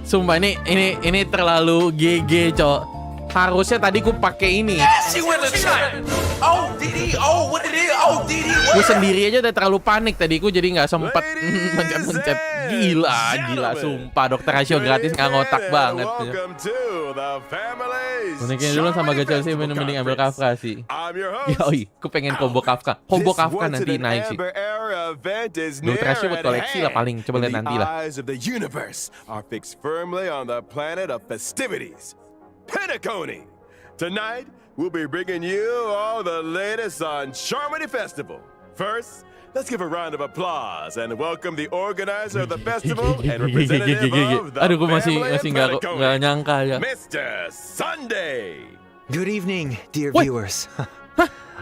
Sumpah ini terlalu GG cok. Harusnya tadi ku pakai ini. Gue sendiri aja udah terlalu panik tadi ku, jadi nggak sempet mencet. Gila, sumpah Dr. Ratio gratis nggak ngotak banget. Mungkin dulu sama gacor sih, mending ambil Kafka sih. Yoi, ku pengen combo Kafka nanti naik sih. Dr. Ratio buat koleksi lah paling, coba lihat nanti lah. Penacony. Tonight, we'll be bringing you all the latest on Charmony Festival. First, let's give a round of applause and welcome the organizer of the festival and representative of the Aduh, gue family masih of nggak Penacony, nyangka ya. Mr. Sunday. Good evening, dear What? viewers.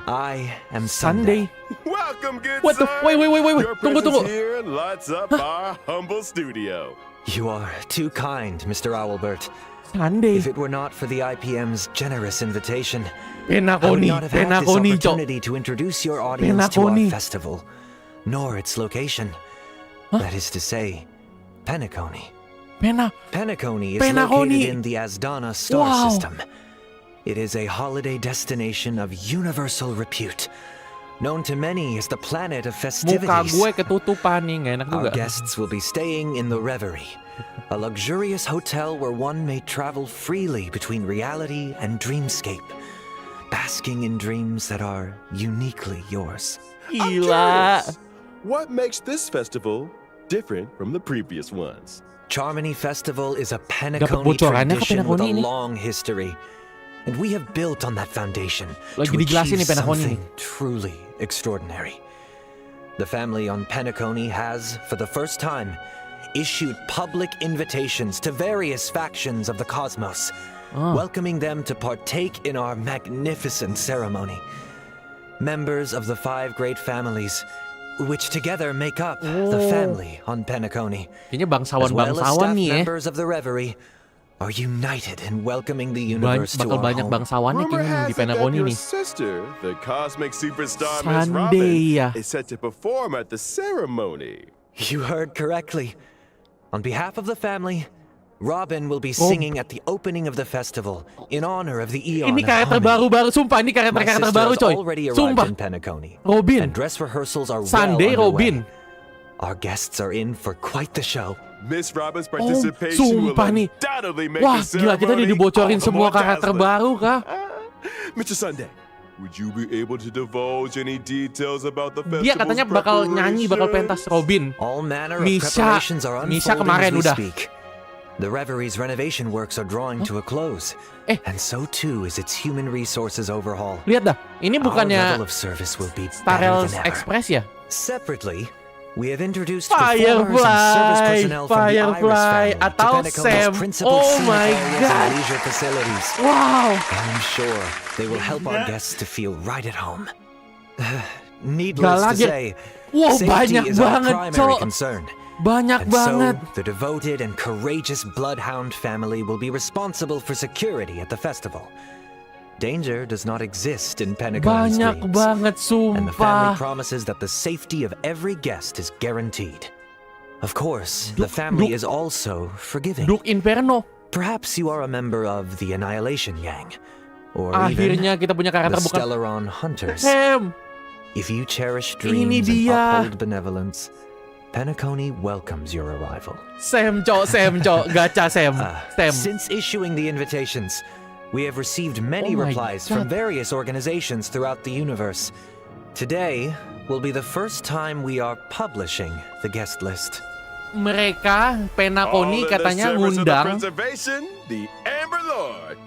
I am Sunday. Welcome, good What the? sir. Wait. Your Tunggu. presence here lights up our humble studio. You are too kind, Mr. Owlbert. Sunday. If it were not for the IPM's generous invitation, I would Penacony, not have had this Penacony, cok. opportunity to introduce your audience to our Penacony. festival, nor its location. That is to say, Penacony. Penacony is Penacony. located in the Asdana star Wow. system. It is a holiday destination of universal repute, known to many as the planet of Muka festivities. gue ketutupan nih, nggak enak Our juga. guests will be staying in the Reverie, a luxurious hotel where one may travel freely between reality and dreamscape, basking in dreams that are uniquely yours. I'm Gila. curious, what makes this festival different from the previous ones? Charmony Festival is a Dapat Penacony bocorannya ke tradition with a Penacony ini. long history, and we have built on that foundation Lagi to dijelasin achieve nih Penacony something truly extraordinary. The family on Penacony has, for the first time, issued public invitations to various factions of the cosmos, welcoming them to partake in our magnificent ceremony. Members of the 5 great families, which together make up the family on Penacony, Kayaknya as well as bangsawan staff nih ya. members of the Reverie, are united in welcoming the universe to Bakal our banyak home. bangsawannya Rumor kayaknya di has it that Penaconi your nih. sister, the cosmic superstar Miss Sunday, Robin, is set to perform at the ceremony. You heard correctly. On behalf of the family, Robin will be singing at the opening of the festival in honor of the Eon Ini of karakter Harmony. baru, sumpah ini My karakter sister baru has coy. already arrived Sumpah. in Penaconi, Robin. and dress rehearsals are Sunday well Robin. underway. Our guests are in for quite the show. Miss Robin's participation will sumpah nih. undoubtedly make Wah, the gila kita udah ceremony dibocorin all the semua more karakter dazzling. baru kah? Mr. Sunday, would you be able to divulge any details about the festival's Dia katanya bakal nyanyi, bakal pentas Robin. All manner of Misha- preparations are Misha unfolding kemarin as we udah. speak. The Reverie's renovation works are drawing to a close, and so too is its human resources overhaul. Lihat dah, ini Our bukannya level of service will be Starel better than ever. Express ya? Separately, we have introduced performers and service personnel from the Iris Firefly, family to atau Penacony's Sam. principal Oh scenic my areas God. and leisure facilities. Wow. I'm sure they will help our guests to feel right at home. Gak Needless to lagi. say, Wow, safety banyak is our banget, primary Cok. concern. Banyak And banget. so, the devoted and courageous Bloodhound family will be responsible for security at the festival. Danger does not exist in Penacony's Banyak dreams, banget and the family sumpah. promises that the safety of every guest is guaranteed. Of course, the family is also forgiving. Duk Inferno. Perhaps you are a member of the Annihilation Gang, or even Akhirnya kita punya the karakter bukan Stellaron Hunters. Sam. If you cherish Ini dreams and dia. uphold benevolence, Penacony welcomes your arrival. Sam, gacha Sam. Sam. Since issuing the invitations, we have received many Oh my replies God. from various organizations throughout the universe. Today will be the first time we are publishing the guest list. Mereka Penacony All in the katanya service of the ngundang. preservation, the Amber Lord.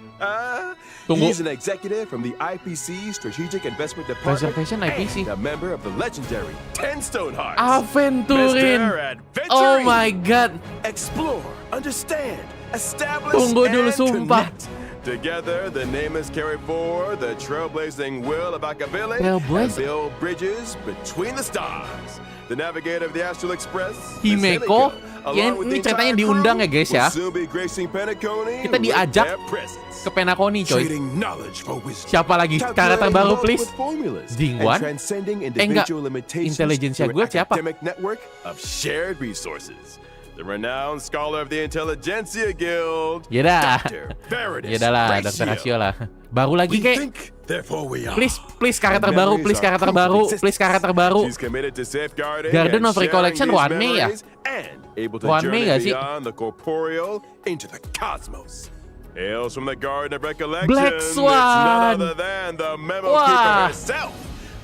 Tunggu. He's an executive from the IPC Strategic Investment Department Preservation IPC. and a member of the legendary 10 Stone Hearts. Aventurin. Mr. Adventuring. Oh my God. Explore, understand, establish, Tunggu dulu, and sumpah. connect. Together, the name is carried forward the trailblazing will of Akabili and Trailblazer? build bridges between the stars. The navigator of the Astral Express, Himeko, along ya, with ini the ceritanya entire diundang crew, ya, guys, ya. will soon be gracing Penacony Kita with diajak their presence. ke Penacony coy. Trading knowledge for wisdom. Siapa lagi karakter Calculating baru wealth please? with formulas, Jingguan? and transcending enggak. individual limitations Intelijensia through gue an siapa? academic network of shared resources. The renowned scholar of the Intelligentsia Guild, Yaudah. Dr.Ratio. Yaudah lah, Dr.Ratio lah. Baru lagi We kayak. think, therefore we are. Please karakter baru, please karakter baru, please karakter baru. She's committed to safeguarding Garden and of sharing Recollection these 1 Mei ya? memories and able to 1 Mei journey nggak sih? beyond the corporeal into the cosmos. Hails from the Garden of Recollection. Black It's Swan. none other than the memo Wah. keeper herself,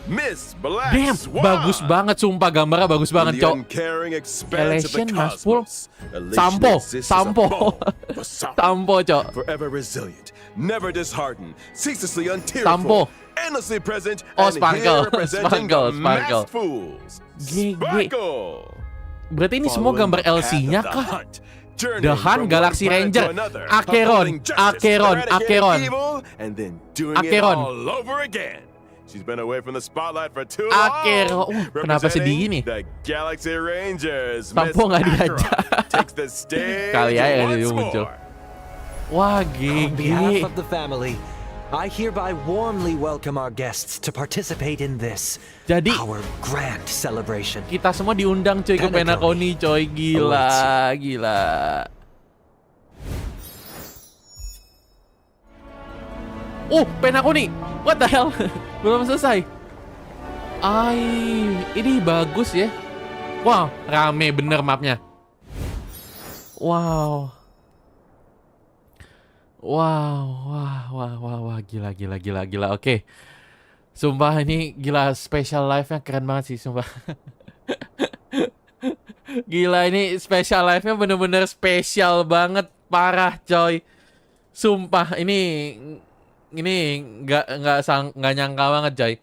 Miss Black Damn, Swan. bagus banget sumpah, gambarnya bagus banget, In the Cok. uncaring expanse of the Elation, Maspul, cosmos, elation Sampo, exists as a Sampo. ball for some. Sampo, Cok. Forever resilient, never disheartened, ceaselessly untearful, Sampo. endlessly present, Oh, and Sparkle. here representing Sparkle, the Sparkle. masked fools. GG. Sparkle. Berarti ini semua Following gambar the path LC-nya of the kah? hunt, journeying The Hunt, from Galaxy one planet Ranger, to another, Acheron, upholding justice, Acheron, eradicating Acheron. evil, and then doing Acheron. it all over again. She's been away from the spotlight for too long. Acheron. Kenapa sedih Representing gini? The Galaxy Rangers. Sampo Miss nggak Acheron diajak. takes the stage Kali aja once dia muncul. more. Wah, On behalf GG. of the family, I hereby warmly welcome our guests to participate in this, Jadi our grand celebration. kita semua diundang coy ke Penacony coy. Gila, gila. Penacony. What the hell? Belum selesai. Ini bagus ya. Wow, rame bener mapnya. Wow. Wah, gila. Oke. Sumpah ini gila, special live-nya keren banget sih, sumpah. Gila, ini special live-nya bener-bener spesial banget, parah coy. Sumpah, ini nggak nyangka banget coy.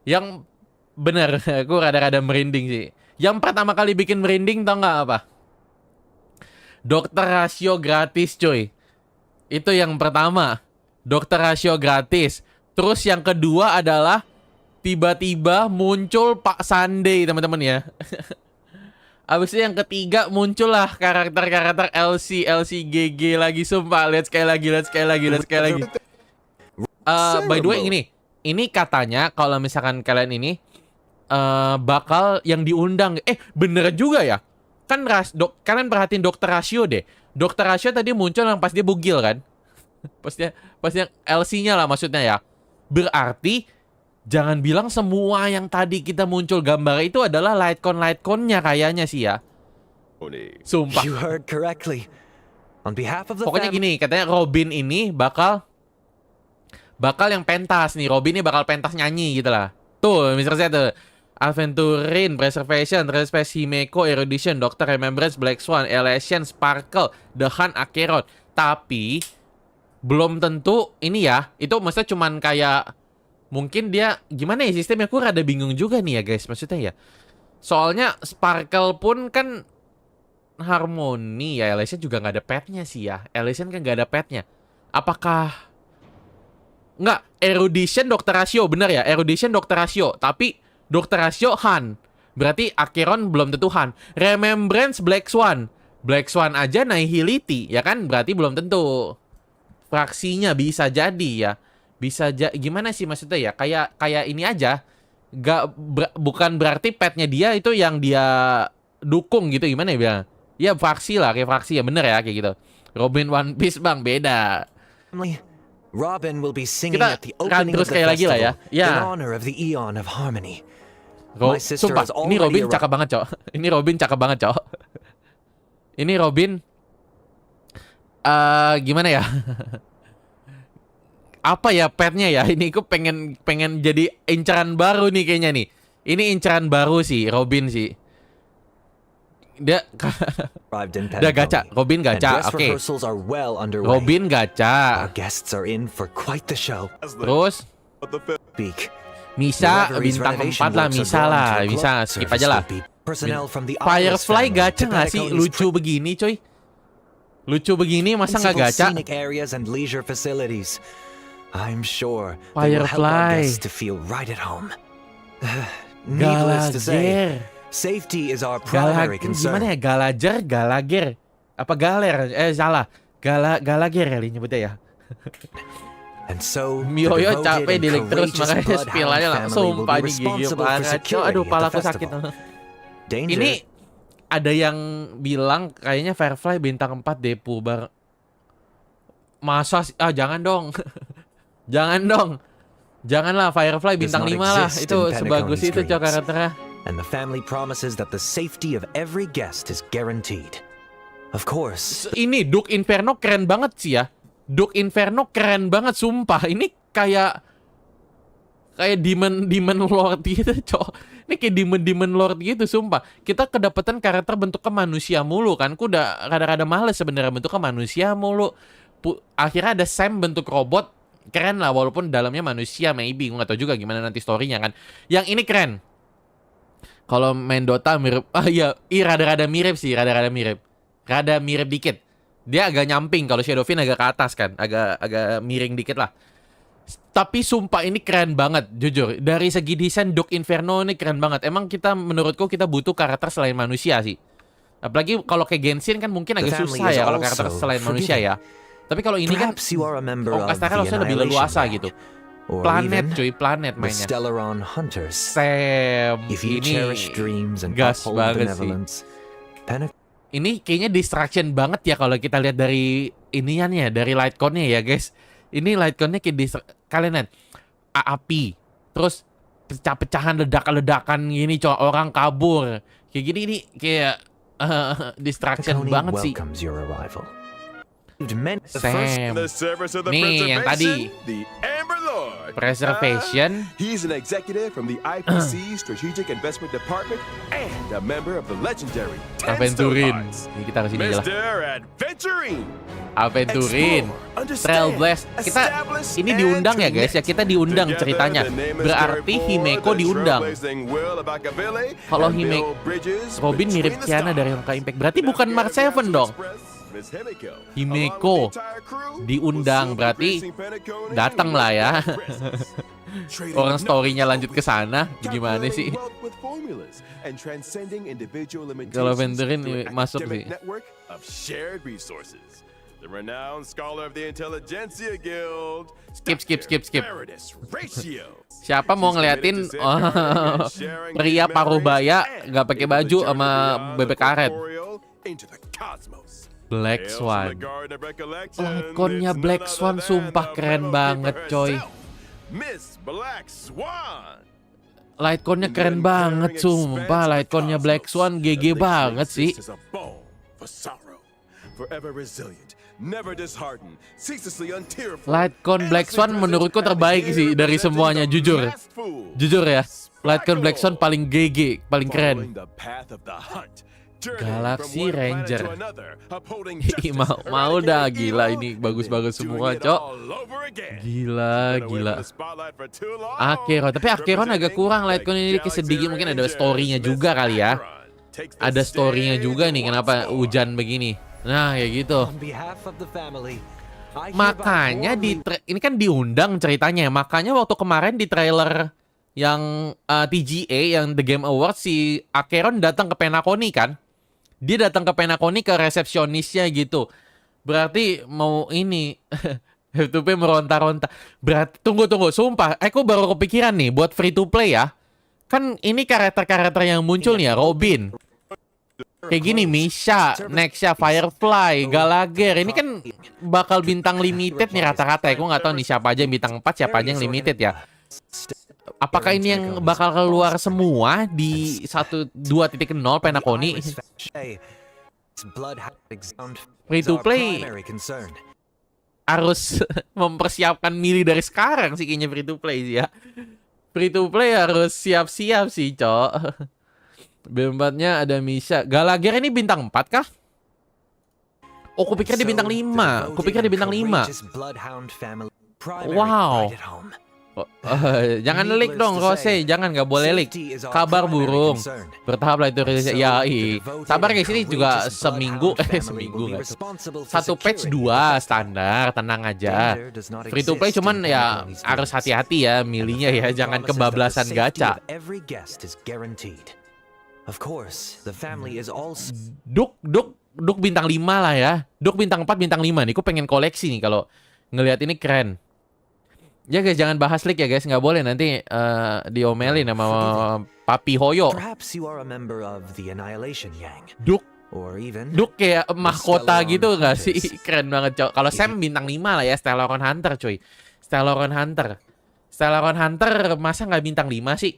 Yang bener, aku rada-rada merinding sih. Yang pertama kali bikin merinding tau nggak apa? Dr.Ratio gratis coy. Itu yang pertama, Dr.Ratio gratis. Terus yang kedua adalah tiba-tiba muncul Pak Sunday, teman-teman ya. Abis itu yang ketiga muncullah karakter-karakter LCGG lagi, sumpah. Lihat sekali lagi. By the way ini katanya kalau misalkan kalian ini bakal yang diundang. Bener juga ya. Kan kalian perhatiin Dr.Ratio deh. Dr.Ratio tadi muncul yang pas dia bugil kan. Pas yang LC-nya lah maksudnya ya. Berarti jangan bilang semua yang tadi kita muncul gambar itu adalah lightcon-lightconnya kayaknya sih ya. Sumpah. You heard correctly. On behalf of the Pokoknya family. gini, katanya Robin ini bakal yang pentas nih. Robin ini bakal pentas nyanyi gitu lah. Tuh, Mr. Z tuh. Aventurin, Preservation, Respect, Himeko, Erudition, Doctor Remembrance, Black Swan, Elation, Sparkle, The Hunt, Acheron. Tapi belum tentu ini ya. Itu maksudnya cuman kayak mungkin dia gimana ya sistemnya, aku rada bingung juga nih ya guys, maksudnya ya. Soalnya Sparkle pun kan harmoni ya, Elation juga nggak ada petnya sih ya. Elation kan nggak ada petnya. Apakah nggak Erudition Dr.Ratio bener ya? Erudition Dr.Ratio, tapi Dr.Ratio Han. Berarti Acheron belum tentu Han. Remembrance Black Swan. Black Swan aja Nihility ya kan? Berarti belum tentu. Fraksinya bisa jadi ya. Gimana sih maksudnya ya? Kayak ini aja. Bukan berarti petnya dia itu yang dia dukung gitu, gimana ya bilang? Ya fraksi lah, kayak fraksi ya, bener ya kayak gitu. Robin One Piece bang beda. Robin will be singing Kita at the kan opening terus of the kayak lagi lah ya. festival Ya. in honor of the Eon of Harmony. My sister Sumpah, has ini already Robin cakep banget, Cok. Ini Robin cakep banget, Cok. Ini Robin gimana ya? Apa ya petnya ya? Ini aku pengen jadi incaran baru nih kayaknya nih. Ini incaran baru sih Robin sih. Dia udah gacha, Robin gacha. Oke. Robin gacha. Our guests are in for quite the show. Terus Speak. Misa bintang 4 lah, Misa skip aja lah. Firefly gacha nggak sih? Lucu begini, coy. Lucu begini masa nggak gacha? I'm sure they will help our guests to feel right at home. Needless to say, safety is our primary concern. Gimana ya? Galager. Apa galer? Salah. Galager kali nyebutnya ya. And so, Mihoyo capek dilek terus makanya spillanya langsung sumpah ini gigi banget. Aduh, palaku sakit. Ini ada yang bilang kayaknya Firefly bintang 4 Depu bar. Masa jangan dong. Janganlah Firefly bintang 5 lah. Itu sebagus itu Cok karakternya. And the family promises that the safety of every guest is guaranteed. Of course. Ini Duke Inferno keren banget sih ya. Duke Inferno keren banget sumpah. Ini kayak demon lord gitu, Cok. Ini kayak demon lord gitu sumpah. Kita kedapatan karakter bentuknya manusia mulu kan. Aku udah rada-rada males sebenarnya bentuknya manusia mulu. Akhirnya ada Sam bentuk robot. Keren lah walaupun dalamnya manusia maybe. Gue gak tau juga gimana nanti story-nya kan. Yang ini keren. Kalau main Dota mirip. Rada-rada mirip sih, rada-rada mirip. Rada mirip dikit. Dia agak nyamping, kalau Shadowfin agak ke atas kan, agak miring dikit lah. Tapi sumpah ini keren banget, jujur. Dari segi desain Duke Inferno ini keren banget. Emang menurutku kita butuh karakter selain manusia sih. Apalagi kalau kayak Genshin kan mungkin agak susah ya kalau karakter selain manusia ya. Tapi kalau ini kan, kasarnya harusnya lebih leluasa gitu. Planet cuy, planet mainnya. Sam, ini gas banget sih. Ini kayaknya distraction banget ya kalau kita lihat dari iniannya, dari lightconnya ya guys. Ini lightconnya kayak kalian api, terus pecah-pecahan ledakan-ledakan gini, orang kabur. Kayak gini ini kayak distraction banget sih. Sam, nih yang tadi Preservation. He's an executive from the IPC Strategic Investment Department and a member of the legendary Aventurin. Ini kita kesini aja lah. Mr. Adventuring. Aventurin, Trailblaze. Kita ini diundang ya guys ya, kita diundang ceritanya. Berarti Himeko diundang. Kalau Robin mirip Kiana dari HONKAI Impact, berarti bukan Mark 7 dong. Himeko diundang, berarti datang lah ya. Orang story-nya lanjut ke sana, gimana sih? formulas and transcending individual Kalau limitations Venturin through an masuk academic sih. network of shared resources. The renowned scholar of the Intelligentsia Guild, Skip. Gratis. Siapa mau ngeliatin pria paruh baya nggak pakai baju sama bebek karet? Black Swan. Ikonnya Black Swan sumpah keren banget, coy. Miss Black Swan. Lightconnya keren banget, sumpah. Lightconnya Black Swan GG banget sih. Forever resilient, never disheartened, ceaselessly untearful. Lightcon Black Swan menurutku terbaik sih dari semuanya, jujur. Jujur ya. Lightcon Black Swan paling GG, paling keren. Galaxy Ranger. mau dah, gila ini bagus-bagus semua, Cok. Gila. Acheron, tapi Acheron agak kurang. Lightcon ini sedikit, mungkin ada story-nya juga kali ya. Ada story-nya juga nih kenapa hujan begini. Nah, kayak gitu. Makanya ini kan diundang ceritanya. Makanya waktu kemarin di trailer yang TGA, yang The Game Awards, si Acheron datang ke Penacony kan. Dia datang ke Penacony ke resepsionisnya gitu. Berarti mau ini F2P meronta-ronta. Berarti tunggu, sumpah. Aku baru kepikiran nih buat free to play ya. Kan ini karakter-karakter yang muncul nih ya, Robin. Kayak gini, Misha, Nexia, Firefly, Gallagher. Ini kan bakal bintang limited nih rata-rata ya. Gue nggak tahu nih siapa aja yang bintang 4, siapa aja yang limited ya. Apakah ini yang bakal keluar semua di 1.2.0 Penacony? Free to play harus mempersiapkan milih dari sekarang sih kayaknya free to play sih ya. Free to play harus siap-siap sih, Cok. B4-nya ada Misha. Gallagher ini bintang 4 kah? Oh, kupikir dia bintang 5. Wow. Jangan leak dong, Rose. Jangan, nggak boleh leak. Kabar burung. Bertahap lah itu. Ya, sabar guys, ini juga seminggu nggak tuh. 1 patch 2 standar, tenang aja. Free to play cuman ya harus hati-hati ya milihnya ya, jangan kebablasan gacha. Duk bintang 5 lah ya. Duk bintang 4, bintang 5 nih. Aku pengen koleksi nih kalau ngelihat ini keren. Ya guys, jangan bahas leak ya guys, nggak boleh nanti diomelin sama Papi Hoyo. Duk kayak mahkota gitu nggak sih? Keren banget, Cok. Kalau Sam bintang 5 lah ya, Stellaron Hunter cuy. Stellaron Hunter masa nggak bintang 5 sih?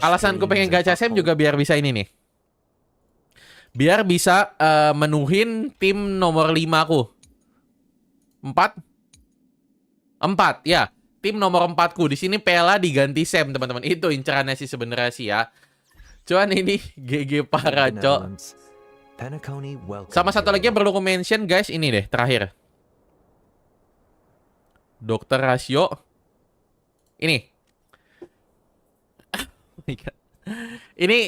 Alasanku pengen gacha Sam juga biar bisa ini nih. Biar bisa menuhin tim nomor 5 aku. 4 ya, tim nomor 4ku. Di sini Pela diganti Sam, teman-teman. Itu incerannya sih sebenarnya sih ya. Cuman ini GG parah, Cok. Sama satu lagi yang perlu aku mention guys, ini deh terakhir. Dr.Ratio. Ini. Ini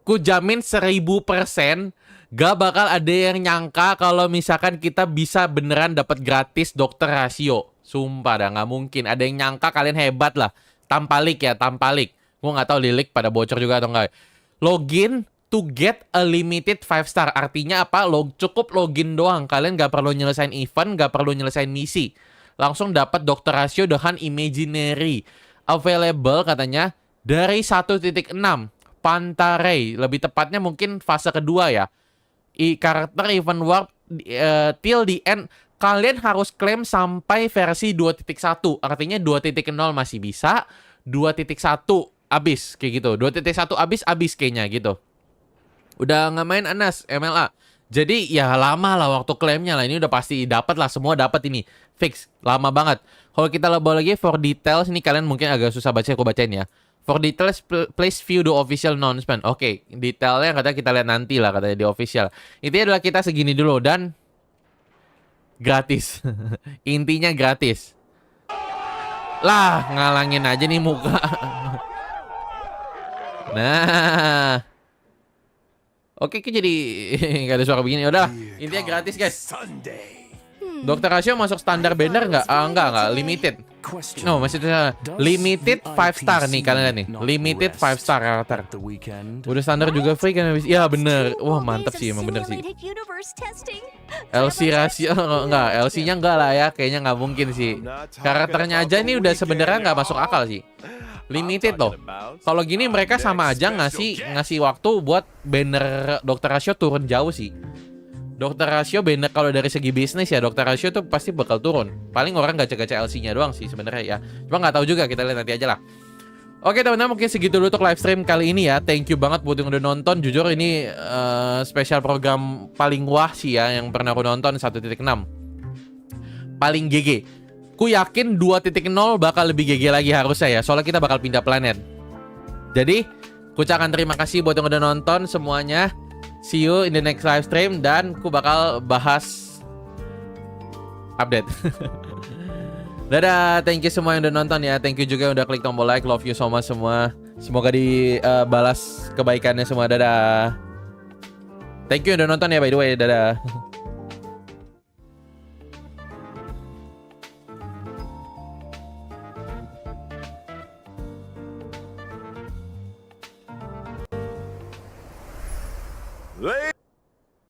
ku jamin 1000% gak bakal ada yang nyangka kalau misalkan kita bisa beneran dapat gratis Dr.Ratio. Sumpah dah, nggak mungkin. Ada yang nyangka kalian hebat lah. Tanpa leak ya, tanpa leak. Gue nggak tahu di leak pada bocor juga atau enggak. Login to get a limited 5 star. Artinya apa? Cukup login doang. Kalian nggak perlu nyelesain event, nggak perlu nyelesain misi. Langsung dapat Dr.Ratio dengan imaginary. Available katanya dari 1.6. Pantarei. Lebih tepatnya mungkin fase kedua ya. Karakter event warp till the end. Kalian harus klaim sampai versi 2.1. Artinya 2.0 masih bisa, 2.1 abis kayak gitu. 2.1 abis kayaknya gitu. Udah nggak main Anas MLA. Jadi ya lama lah waktu klaimnya lah. Ini udah pasti dapat lah, semua dapat ini. Fix, lama banget. Kalau kita bawa lagi for details, ini kalian mungkin agak susah baca, aku bacain ya. For details, please view the official announcement. Oke, detailnya katanya kita lihat nanti lah katanya di official. Intinya adalah kita segini dulu dan gratis. Intinya gratis. Lah, ngalangin aja nih muka. Nah. Oke, jadi nggak ada suara begini. Udah, intinya gratis guys. Dr.Ratio masuk standar banner nggak? Nggak, limited. question. No, maksudnya limited 5 star nih kalian nih. Limited 5 star karakter. The weekend. Udah standar juga free kan? Ya bener. Wah mantap sih, emang bener sih. LC rasio enggak, LC-nya enggak lah ya, kayaknya nggak mungkin sih. Karakternya aja ini udah sebenarnya nggak masuk akal sih. Limited loh. Kalau gini mereka sama aja ngasih waktu buat banner Dr.Ratio turun jauh sih. Dr.Ratio banner kalau dari segi bisnis ya Dr.Ratio tuh pasti bakal turun. Paling orang gacha-gacha LC-nya doang sih sebenarnya ya. Cuma nggak tahu juga, kita lihat nanti aja lah. Oke teman-teman, mungkin segitu dulu untuk live stream kali ini ya. Thank you banget buat yang udah nonton. Jujur ini spesial program paling wah sih ya yang pernah aku nonton 1.6. Paling GG. Ku yakin 2.0 bakal lebih GG lagi harusnya ya. Soalnya kita bakal pindah planet. Jadi, ku ucapkan terima kasih buat yang udah nonton semuanya. See you in the next live stream dan ku bakal bahas update. Dadah, thank you semua yang udah nonton ya. Thank you juga yang udah klik tombol like. Love you so much semua. Semoga dibalas kebaikannya semua. Dadah. Thank you yang udah nonton ya by the way. Dadah. Ladies